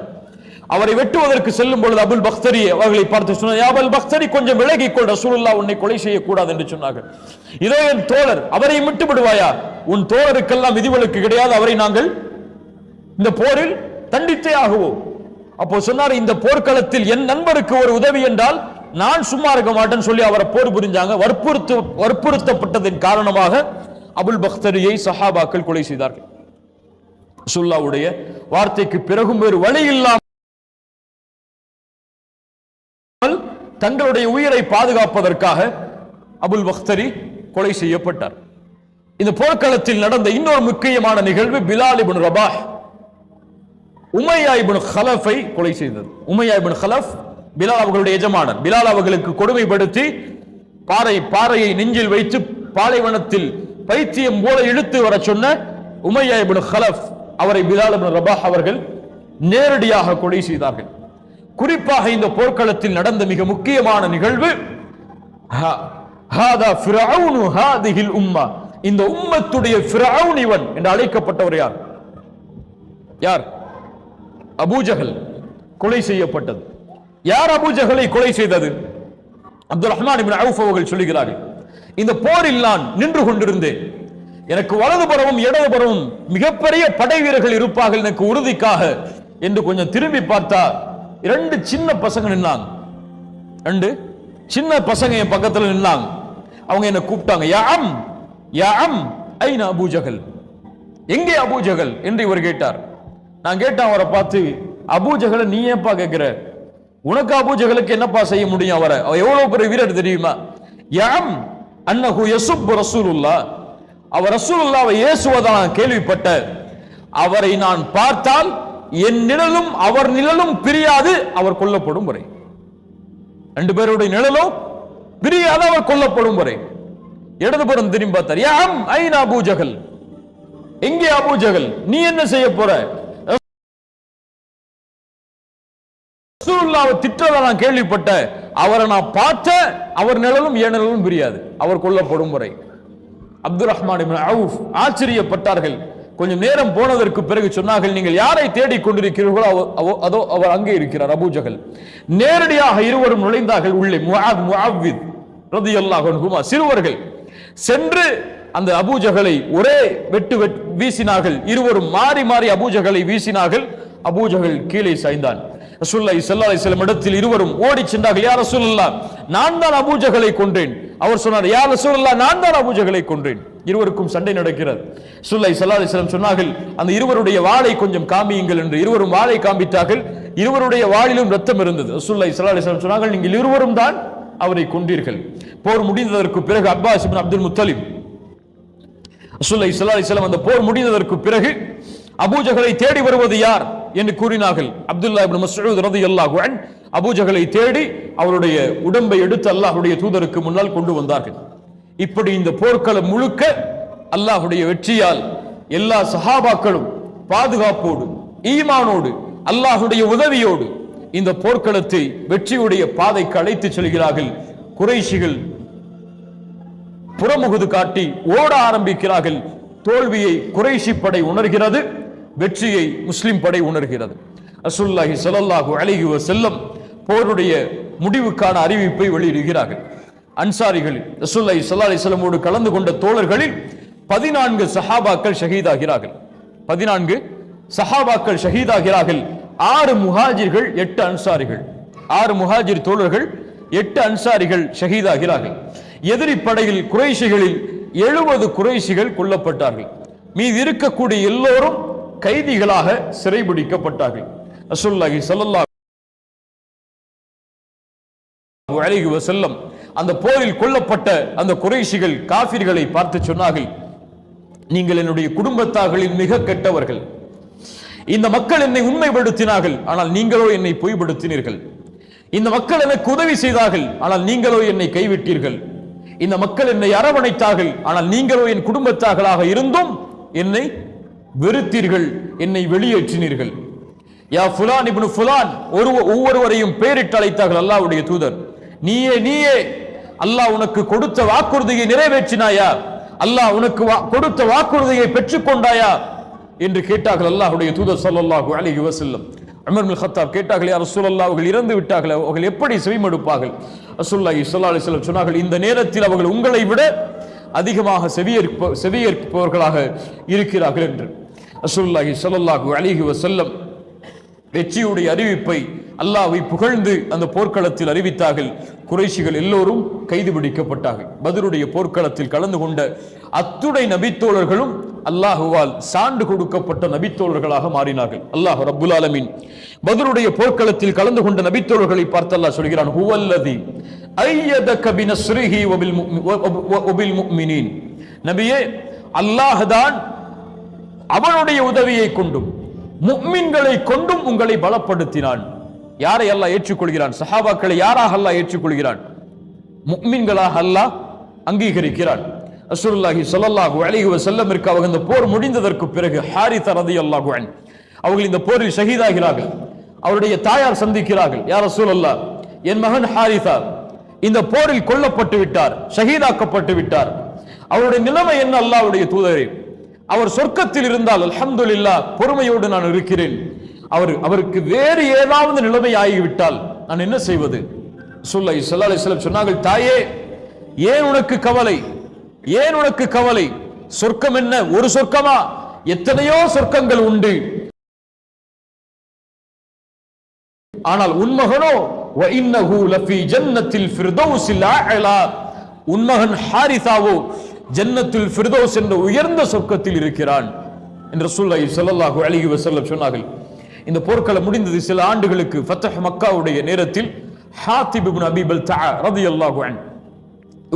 A: அவரை வெட்டுவதற்கு செல்லும் பொழுது அபுல் பக்தரி அவர்களை பார்த்து சொன்னார், அபுல் பக்தரி கொஞ்சம் விலகிக்கொள், ரசூலுல்லாஹ் உன்னை கொலை செய்யக்கூடாது என்று சொன்னார்கள். இதோ என் தோழர், அவரை விட்டு விடுவாயா? உன் தோழருக்கெல்லாம் விதிவிலக்கு கிடையாது, அவரை நாங்கள் இந்த போரில் தண்டித்தே ஆகுவோம். அப்போ சொன்னார், இந்த போர்க்களத்தில் என் நண்பருக்கு ஒரு உதவி என்றால் நான் சும்மா இருக்க மாட்டேன்னு சொல்லி அவரை போர் புரிஞ்சாங்க. வற்புறுத்தப்பட்டதன் காரணமாக அபுல் பக்தரியை சஹாபாக்கள் கொலை செய்தார்கள். ரசூலுல்லாஹ்வுடைய வார்த்தைக்கு பிறகும் வேறு வழி இல்லாமல் தங்களுடைய உயிரை பாதுகாப்பதற்காக அபுல் பக்தரி கொலை செய்யப்பட்டார். இந்த போர்க்களத்தில் நடந்த இன்னொரு முக்கியமான நிகழ்வு பிலால் இப்னு ரபாஹ் உமையா இப்னு கலஃபை கொலை செய்தது. உமையா இப்னு கலஃப் பிலால் அவர்களுடைய எஜமானர். பிலால் அவர்களுக்கு கொடுமைப்படுத்தி பாறையை நெஞ்சில் வைத்து பாலைவனத்தில் பைத்தியம் போல இழுத்து வர சொன்ன உமையா இப்னு கலஃப் அவரை பிலால் இப்னு ரபாஹ் அவர்கள் நேரடியாக கொலை செய்தார்கள். குறிப்பாக இந்த போர்க்களத்தில் நடந்த மிக முக்கியமான நிகழ்வு ஹாதா ஃபிரௌனு ஹாதிஹில் உம்மா, இந்த உம்மத்துடைய ஃபிரௌன் இவன் என்று அழைக்கப்பட்டவர் யார்? யார்? அபூஜஹல் கொலை செய்யப்பட்டது. யார் அபூஜஹலை கொலை செய்தது? அப்துல் ரஹ்மான் இப்னு அவுஃப் அவர்கள் சொல்கிறார்கள், இந்த போரில் நான் நின்று கொண்டிருந்தேன். எனக்கு வலதுபுறமும் இடதுபுறமும் மிகப்பெரிய படை வீரர்கள் இருப்பார்கள் எனக்கு உறுதிக்காக என்று கொஞ்சம் திரும்பி பார்த்தா 2 சின்ன பசங்க நின்னாங்க. 2 சின்ன பசங்க என் பக்கத்துல நின்னாங்க. அவங்க என்ன கூப்பிட்டாங்க, யா அம் ஐன அபூஜஹல், எங்கே அபூஜஹல் என்று இவர் கேட்டார். நான் கேட்டேன் அவரை பார்த்து, அபூஜஹலை நீ ஏன்பா கேட்கிற? உனக்கு அபூஜஹலுக்கு என்னப்பா செய்ய முடியும்? அவரை எவ்வளவு பெரிய வீரர் தெரியுமா? யம் அன்னஹு யசுப் ரசூலுல்லாஹ், அவர் ரசூலுல்லாஹ்வை ஏசுவதாக நான் கேள்விப்பட்ட. அவரை நான் பார்த்தால் என் நிழலும் அவர் நிழலும் பிரியாது, அவர் கொல்லப்படும் வரை. 2 பேருடைய நிழலும் பிரியாது, அவர் கொல்லப்படும் வரை. இடதுபுறம் திரும்பி பார்த்தார், யம் ஐன அபூஜஹல், எங்கே அபூஜஹல், நீ என்ன செய்ய போற? ரசூலுல்லாஹ்வை திட்டத நான் கேள்விப்பட்ட, அவரை நான் பார்த்த, அவர் நிழலும் என் நிழலும் பிரியாது, அவர் கொல்லப்படும் வரை. அப்துல் ரஹ்மான் இப்னு அவுஃப் ஆச்சரியப்பட்டார்கள். கொஞ்சம் நேரம் போனதற்கு பிறகு சொன்னார்கள், நீங்கள் யாரை தேடிக் கொண்டிருக்கிறீர்களோ அதோ அவர் அங்கே இருக்கிறார், அபூஜஹல். நேரடியாக இருவரும் நுழைந்தார்கள் உள்ளே. முஅவ்வித் ரலியல்லாஹு அன்ஹுமா சிறுவர்கள் சென்று அந்த அபூஜஹலை ஒரே வெட்டு வீசினார்கள். இருவரும் மாறி மாறி அபூஜஹலை வீசினார்கள். அபூஜஹல் கீழே சாய்ந்தான். ரசூலுல்லாஹி ஸல்லல்லாஹு அலைஹி வஸல்லம் இடத்தில் இருவரும் ஓடி சென்றார்கள். யா ரசூலுல்லாஹ், நான் தான் அபூஜஹலை கொன்றேன். அவர் சொன்னார், யா ரசூலுல்லாஹ், நான் தான் அபூஜஹலை கொன்றேன். இருவருக்கும் சண்டை நடக்கிறது. ரசூலுல்லாஹி ஸல்லல்லாஹு அலைஹி வஸல்லம் சொன்னார்கள், அந்த இருவருடைய வாளை கொஞ்சம் காமியுங்கள் என்று. இருவரும் வாளை காண்பித்தார்கள். இருவருடைய வாளிலும் ரத்தம் இருந்தது. ரசூலுல்லாஹி ஸல்லல்லாஹு அலைஹி வஸல்லம் சொன்னார்கள், நீங்கள் இருவரும் தான் அவரை கொன்றீர்கள். போர் முடிந்ததற்கு பிறகு அப்பாஸ் இப்னு அப்துல் முத்தலிப் ரசூலுல்லாஹி ஸல்லல்லாஹு அலைஹி வஸல்லம் அந்த போர் முடிந்ததற்கு பிறகு அபூஜஹலை தேடி வருவது யார் என்று கூறினார்கள். அப்துல்லாஹ் இப்னு மஸ்ஊத் ரலியல்லாஹு அன்ஹு அபூஜஹலை தேடி அவருடைய உடம்பை எடுத்து அல்லாஹ்வுடைய தூதருக்கு முன்னால் கொண்டு வந்தார்கள். இப்படி இந்த போர்க்களம் முழுக்க அல்லாஹ்வுடைய வெற்றியால் எல்லா சஹாபாக்களும் பாதுகாப்போடு ஈமானோடு அல்லாஹ்வுடைய உதவியோடு இந்த போர்க்களத்தை வெற்றியுடைய பாதைக்கு அழைத்து செல்கிறார்கள். குறைஷிகள் புறமுகுது காட்டி ஓட ஆரம்பிக்கிறார்கள். தோல்வியை குறைஷி படை உணர்கிறது, வெற்றியை முஸ்லிம் படை உணர்கிறது. ரசூலுல்லாஹி ஸல்லல்லாஹு அலைஹி வஸல்லம் போருடைய முடிவுக்கான அறிவிப்பை வெளியிடுகிறார்கள். அன்சாரிகள் ரசூலுல்லாஹி ஸல்லல்லாஹு அலைஹி வஸல்லமோடு கலந்து கொண்ட தோழர்களில் 14 சஹாபாக்கள் ஷஹீதாகிறார்கள். 14 சஹாபாக்கள் ஷஹீதாகிறார்கள். 6 முஹாஜிர்கள் 8 அன்சாரிகள், 6 முஹாஜிர் தோழர்கள் 8 அன்சாரிகள் ஷஹீதாகிறார்கள். எதிரி படையில் குறைஷிகளில் 70 குறைஷிகள் கொல்லப்பட்டார்கள். மீது இருக்கக்கூடிய எல்லோரும் கைதிகளாக சிறைபிடிக்கப்பட்டார்கள். ரசூலுல்லாஹி ஸல்லல்லாஹு அலைஹி வஸல்லம் அந்த போரில் கொல்லப்பட்ட அந்த குறைஷிகள் காஃபிர்களை பார்த்து சொன்னார்கள், நீங்கள் என்னுடைய குடும்பத்தார்களில் மிக கெட்டவர்கள். இந்த மக்கள் என்னை உண்மைப்படுத்தினார்கள், ஆனால் நீங்களோ என்னை பொய்ப்படுத்தினீர்கள். இந்த மக்கள் எனக்கு உதவி செய்தார்கள், ஆனால் நீங்களோ என்னை கைவிட்டீர்கள். இந்த மக்கள் என்னை அரவணைத்தார்கள், ஆனால் நீங்களோ என் குடும்பத்தார்களாக இருந்தும் என்னை வெறுத்தீர்கள், என்னை வெளியேற்றினீர்கள். யா ஃபுலான் இப்னு ஃபுலான், ஒவ்வொருவரையும் பெயரிட்டு அழைத்தார்கள் அல்லாஹ்வுடைய தூதர். நீயே அல்லாஹ் உனக்கு கொடுத்த வாக்குறுதியை நிறைவேற்றினாயா? அல்லாஹ் உனக்கு கொடுத்த வாக்குறுதியை பெற்றுக்கொண்டாயா என்று கேட்டார்கள் அல்லாஹ்வுடைய தூதர் ஸல்லல்லாஹு அலைஹி வஸல்லம். உமர் இப்னு கத்தாப் கேட்டார்கள், யா ரசூலல்லாஹ், அவர்கள் இறந்து விட்டார்கள், அவர்கள் எப்படி செவிமடுப்பார்கள்? ரசூலுல்லாஹி ஸல்லல்லாஹு அலைஹி வஸல்லம் சொன்னார்கள், இந்த நேரத்தில் அவர்கள் உங்களை விட அதிகமாக செவியேற்பவர்களாக இருக்கிறார்கள் என்று. ரசூலுல்லாஹி ஸல்லல்லாஹு அலைஹி வஸல்லம் வெற்றியுடைய அறிவிப்பை அல்லாஹ்வை புகழ்ந்து அந்த போர்க்களத்தில் அறிவித்தார்கள். குறைஷிகள் எல்லோரும் கைது பிடிக்கப்பட்டார்கள். பத்ருடைய போர்க்களத்தில் கலந்து கொண்ட அத்துணை நபித்தோழர்களும் அல்லாஹுவால் சான்று கொடுக்கப்பட்ட நபித்தோழர்களாக மாறினார்கள். அல்லாஹ் ரப்புல் ஆலமீன் பத்ருடைய போர்க்களத்தில் கலந்து கொண்ட நபித்தோழர்களை பார்த்து அல்லாஹ் சொல்கிறான், ஹுவல்லதி அய்யதக பினஸ்ரிஹி வபில் முஃமினீன். நபியே, அல்லாஹ் தான் அவனுடைய உதவியை கொண்டும் முஃமின்களை கொண்டும் உங்களை பலப்படுத்தினான். யாரை அல்லாஹ் ஏற்றுக்கொள்கிறான்? சஹாபாக்களை யாராக அல்லாஹ் ஏற்றுக்கொள்கிறான்? முஃமின்களாக அல்லாஹ் அங்கீகரிக்கிறான். ரசூலுல்லாஹி ஸல்லல்லாஹு அலைஹி வஸல்லமிற்கு அவங்க இந்த போர் முடிந்ததற்கு பிறகு ஹாரிஸா ரலியல்லாஹு அன்ஹு அவர்கள் இந்த போரில் ஷஹீதாகிறார்கள். அவருடைய தாயார் சந்திக்கிறார்கள், யா ரசூலல்லாஹ், என் மகன் ஹாரிஸா இந்த போரில் கொல்லப்பட்டு விட்டார், ஷஹீதாக்கப்பட்டு விட்டார். அவருடைய நிலைமை என்ன அல்லாஹ்வுடைய தூதரே? அவர் சொர்க்கத்தில் இருந்தால் அல்ஹம்துலில்லாஹ், பொறுமையோடு நான் இருக்கிறேன். அவருக்கு வேறு ஏதாவது நிலைமை ஆகிவிட்டால் நான் என்ன செய்வது? ரசூலுல்லாஹி ஸல்லல்லாஹு அலைஹி வஸல்லம் சொன்னார்கள், தாயே, ஏன் உனக்கு கவலை? ஏன் உனக்கு கவலை? சொர்க்கம் என்ன ஒரு சொர்க்கமா? எத்தனையோ சொர்க்கங்கள் உண்டு. ஆனால் உன் மகனோ வ இன்னஹு லஃபி ஜன்னத்தில் ஃபிர்தௌஸில் அஅலா, உன் மகன் ஹாரிஸாவோ ஜன்னத்துல் ஃபிர்தௌஸ் என்ற உயர்ந்த சொர்க்கத்தில் இருக்கிறான் என்று ரசூலுல்லாஹி ஸல்லல்லாஹு அலைஹி வஸல்லம் சொன்னார்கள். இந்த போர்க்களம் முடிந்தது சில ஆண்டுகளுக்கு ஃபத்ஹ் மக்காவுடைய நேரத்தில் ஹாத்திப் இப்னு அபீ பல்தஆ ரலியல்லாஹு அன்ஹு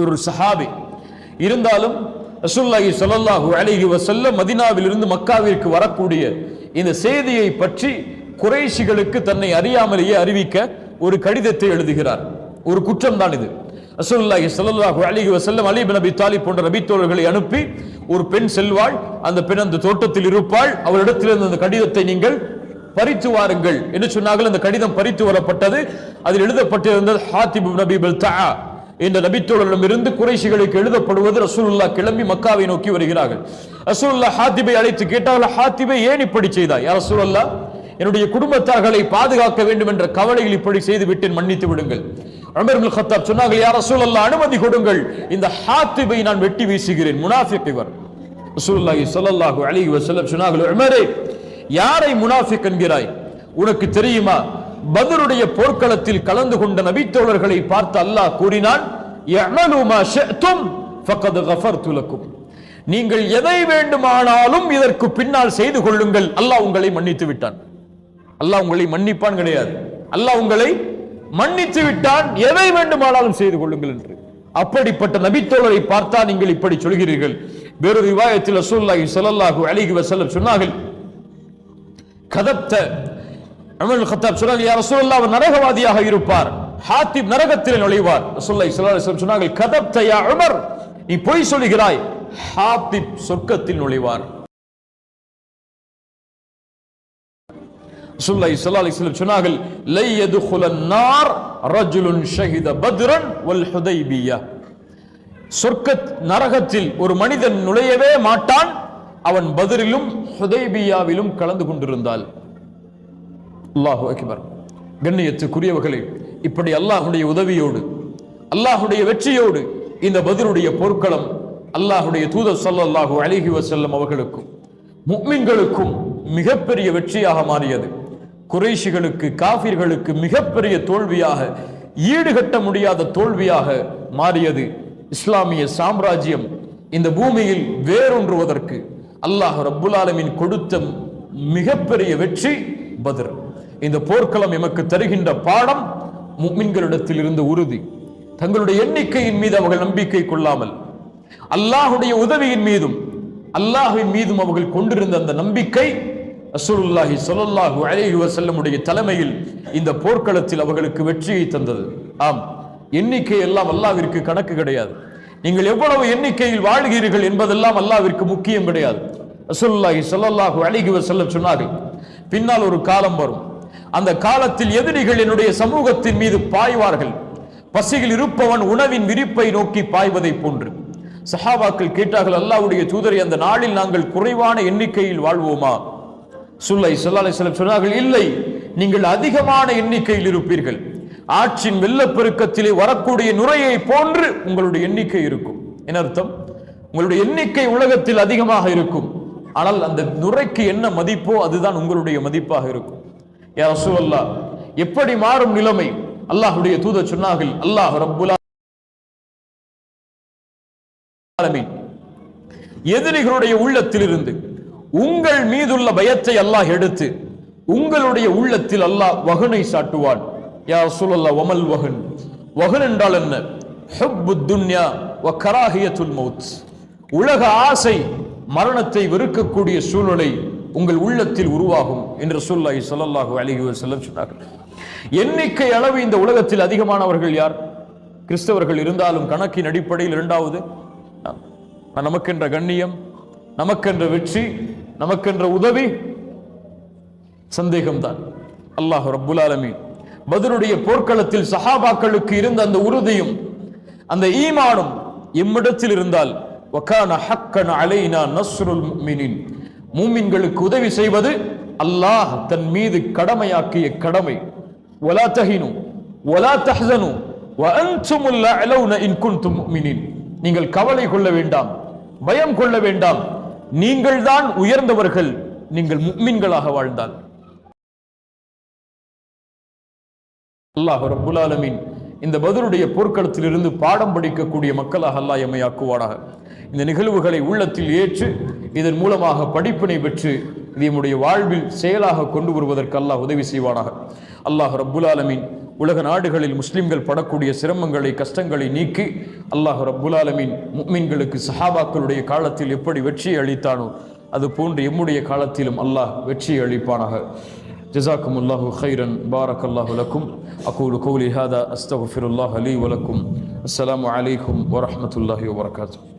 A: ஒரு சஹாபி. இருந்தாலும் ரசூலுல்லாஹி ஸல்லல்லாஹு அலைஹி வஸல்லம் மதீனாவிலிருந்து மக்காவிற்கு வரக்கூடிய இந்த செய்தியை பற்றி குறைஷிகளுக்கு தன்னை அறியாமலேயே அறிவிக்க ஒரு கடிதத்தை எழுதுகிறார். ஒரு குற்றம் தான் இது. ரசூலுல்லாஹி ஸல்லல்லாஹு அலைஹி வஸல்லம் அலி இப்னு அபீ தாலிப் போன்ற நபித்தோழர்களை அனுப்பி, ஒரு பெண் செல்வாள், அந்த பெண் அந்த தோட்டத்தில் இருப்பாள், அவரிடத்திலிருந்து அந்த கடிதத்தை நீங்கள் பறித்து வாருங்கள் என்று சொன்னார்கள். அந்த கடிதம் பறித்து வரப்பட்டது. அதில் எழுதப்பட்டிருந்தது ஹாத்திப் இப்னு அபீ பல்தஆ என்ற நபித்தோழரிடமிருந்து குறைஷிகளுக்கு எழுதப்படுவது. ரசூலுல்லாஹ் கிளம்பி மக்காவை நோக்கி வருகிறார்கள். ரசூலுல்லாஹ் ஹாத்திபை அழைத்து கேட்டார்கள், ஹாத்திபை ஏன் இப்படி செய்தாய்? யா ரசூலல்லாஹ், என்னுடைய குடும்பத்தார்களை பாதுகாக்க வேண்டும் என்ற கவலையில் இப்படி செய்து விட்டேன், மன்னித்து விடுங்கள். உமர் இப்னு கத்தாப் சொன்னார்கள், யா ரசூலல்லாஹ், அனுமதி கொடுங்கள், இந்த ஹாத்திபை நான் வெட்டி வீசுகிறேன், முனாஃபிக் இவர். ரசூலுல்லாஹி ஸல்லல்லாஹு அலைஹி வஸல்லம் சொன்னார்கள், உமரே, யாரை முனாஃபிக் என்கிறாய்? உனக்கு தெரியுமா, பத்ருடைய போர்க்களத்தில் கலந்து கொண்ட நபித்தோழர்களை பார்த்து அல்லாஹ் கூறினான், யஅமலு மா ஷஅதும் ஃபகத் கஃபர்து லக்கும், நீங்கள் எதை வேண்டுமானாலும் இதற்கு பின்னால் செய்து கொள்ளுங்கள், அல்லாஹ் உங்களை மன்னித்து விட்டான். அல்லாஹ் உங்களை மன்னிப்பான் கிடையாது, அல்லாஹ் உங்களை மன்னித்து விட்டான், எதை வேண்டுமானாலும் செய்து கொள்ளுங்கள் என்று. அப்படிப்பட்ட நபித்தோழரை பார்த்தா நீங்கள் இப்படி சொல்கிறீர்கள். வேறொரு ரிவாயத்தில் ரசூலுல்லாஹி ஸல்லல்லாஹு அலைஹி வஸல்லம் சொன்னார்கள், கதப்த. உமர் இப்னு கத்தாப் சொன்னார்கள், யா ரசூலல்லாஹ், அவர் நரகவாதியாக இருப்பார், ஹாத்திப் நரகத்தில் நுழைவார். ரசூலுல்லாஹி ஸல்லல்லாஹு அலைஹி வஸல்லம் சொன்னார்கள், கதப்த யா உமர், நீ பொய் சொல்கிறாய், ஹாத்திப் சொர்க்கத்தில் நுழைவார். ரசூலுல்லாஹி ஸல்லல்லாஹு அலைஹி வஸல்லம் சொன்னார்கள், லை யதுகுலன் நார் ரஜுலுன் ஷஹித பத்ரன் வல் ஹுதைபிய்யா, சொர்க்க நரகத்தில் ஒரு மனிதன் நுழையவே மாட்டான், அவன் பத்ரிலும் ஹுதைபியாவிலும் கலந்து கொண்டிருந்தால். அல்லாஹு அக்பர். கண்ணியத்துக்குரியவர்களே, இப்படி அல்லாஹ்வுடைய உதவியோடு, அல்லாஹ்வுடைய வெற்றியோடு இந்த பத்ருடைய போர்க்களம் அல்லாஹ்வுடைய தூதர் ஸல்லல்லாஹு அலைஹி வஸல்லம் அவர்களுக்கும் முஃமின்களுக்கும் மிகப்பெரிய வெற்றியாக மாறியது. குறைஷிகளுக்கு, காஃபிர்களுக்கு மிகப்பெரிய தோல்வியாக, ஈடுகட்ட முடியாத தோல்வியாக மாறியது. இஸ்லாமிய சாம்ராஜ்யம் இந்த பூமியில் வேரூன்றுவதற்கு அல்லாஹ் ரப்புல் ஆலமீன் கொடுத்த மிகப்பெரிய வெற்றி பத்ர். இந்த போர்க்களம் எமக்கு தருகின்ற பாடம், முஃமின்களிடத்தில் இருந்த உறுதி, தங்களுடைய எண்ணிக்கையின் மீது அவர்கள் நம்பிக்கை கொள்ளாமல் அல்லாஹ்வுடைய உதவியின் மீதும் அல்லாஹ்வின் மீதும் அவர்கள் கொண்டிருந்த அந்த நம்பிக்கை ரசூலுல்லாஹி ஸல்லல்லாஹு அலைஹி வஸல்லமுடைய தலைமையில் இந்த போர்க்களத்தில் அவர்களுக்கு வெற்றியை தந்தது. ஆம், எண்ணிக்கை எல்லாம் அல்லாஹ்விற்கு கணக்கு கிடையாது. நீங்கள் எவ்வளவு எண்ணிக்கையில் வாழ்கிறீர்கள் என்பதெல்லாம் அல்லாஹ்விற்கு முக்கியம் கிடையாது. ரசூலுல்லாஹி ஸல்லல்லாஹு அலைஹி வஸல்லம் சொன்னார்கள், பின்னால் ஒரு காலம் வரும், அந்த காலத்தில் எதிரிகள் என்னுடைய சமூகத்தின் மீது பாய்வார்கள், பசியில் இருப்பவன் உணவின் விரிப்பை நோக்கி பாய்வதை போன்று. சஹாபாக்கள் கேட்டார்கள், அல்லாஹ்வுடைய தூதரை, அந்த நாளில் நாங்கள் குறைவான எண்ணிக்கையில் வாழ்வோமா? ஸல்லல்லாஹு அலைஹி வஸல்லம் சொன்னார்கள், இல்லை, நீங்கள் அதிகமான எண்ணிக்கையில் இருப்பீர்கள். ஆற்றின் வெள்ளப்பெருக்கத்திலே வரக்கூடிய நுரையை போன்று உங்களுடைய எண்ணிக்கை இருக்கும். என்ன அர்த்தம்? உங்களுடைய எண்ணிக்கை உலகத்தில் அதிகமாக இருக்கும், ஆனால் அந்த நுரைக்கு என்ன மதிப்போ அதுதான் உங்களுடைய மதிப்பாக இருக்கும். யா ரசூலல்லாஹ், எப்படி மாறும் நிலைமை? அல்லாஹ்வுடைய தூதர் சொன்னார்கள், அல்லாஹ் ரப்புல் ஆலமீன் எதிரிகளுடைய உள்ளத்திலிருந்து உங்கள் மீதுள்ள பயத்தை அல்லாஹ் எடுத்து உங்களுடைய உள்ளத்தில் அல்லாஹ் வஹனை சாட்டுவான். யா ரசூலல்லாஹ், வமல் வஹன்? வஹன் என்றால் என்ன? ஹுப்புத் துன்யா வ கராஹியத்துல் மௌத். உலக ஆசை, மரணத்தை வெறுக்கக்கூடிய சூழ்நிலை உங்கள் உள்ளத்தில் உருவாகும் என்று ரசூலுல்லாஹி ஸல்லல்லாஹு அலைஹி வஸல்லம் சொன்னார்கள். எண்ணிக்கை அளவு இந்த உலகத்தில் அதிகமானவர்கள் யார்? கிறிஸ்தவர்கள் இருந்தாலும் கணக்கின் அடிப்படையில் இரண்டாவது. நமக்கென்ற கண்ணியம், நமக்கென்ற வெற்றி, நமக்கென்ற உதவி சந்தேகம்தான். அல்லாஹ் ரப்புல் ஆலமீன் பத்ருடைய போர்க்களத்தில் சஹாபாக்களுக்கு இருந்த அந்த உறுதியும் அந்த ஈமானும் எம்மிடத்தில் இருந்தால், வகான ஹக்கன் அலைனா நஸ்ருல் முஃமினீன், மூமின்களுக்கு உதவி செய்வது அல்லாஹ் தன் மீது கடமையாக்கிய கடமை. வலா தஹினு வலா தஹ்ஸனு வ அன்துமுல் அலௌன இன் குன்தும் முஃமினீன். நீங்கள் கவலை கொள்ள வேண்டாம், பயம் கொள்ள வேண்டாம், நீங்கள் தான் உயர்ந்தவர்கள், நீங்கள் முஃமின்களாக வாழ்ந்தால். அல்லாஹ் ரப்புல் ஆலமீன் இந்த பத்ருடைய போர்க்களத்தில் இருந்து பாடம் படிக்கக்கூடிய மக்களாக அல்லாஹ் எம்மை ஆக்குவானாக. இந்த நிகழ்வுகளை உள்ளத்தில் ஏற்று இதன் மூலமாக படிப்பினை பெற்று இது நம்முடைய வாழ்வில் செயலாக கொண்டு வருவதற்கு அல்லாஹ் உதவி செய்வானாக. அல்லாஹ் ரப்புல் ஆலமீன் உலக நாடுகளில் முஸ்லிம்கள் படக்கூடிய சிரமங்களை, கஷ்டங்களை நீக்கி அல்லாஹ் ரப்புல் ஆலமீன் முஃமின்களுக்கு சஹாபாக்களுடைய காலத்தில் எப்படி வெற்றியை அளித்தானோ அது போன்று எம்முடைய காலத்திலும் அல்லாஹ் வெற்றியை அளிப்பானாக. ஜஸாக்குமுல்லாஹு கைரன். பாரக்கல்லாஹு லக்கும். அகூலு கௌலி ஹாதா அஸ்தக்ஃபிருல்லாஹ லீ வ லக்கும். அஸ்ஸலாமு அலைக்கும் வ ரஹ்மத்துல்லாஹி வ பரகாத்துஹு.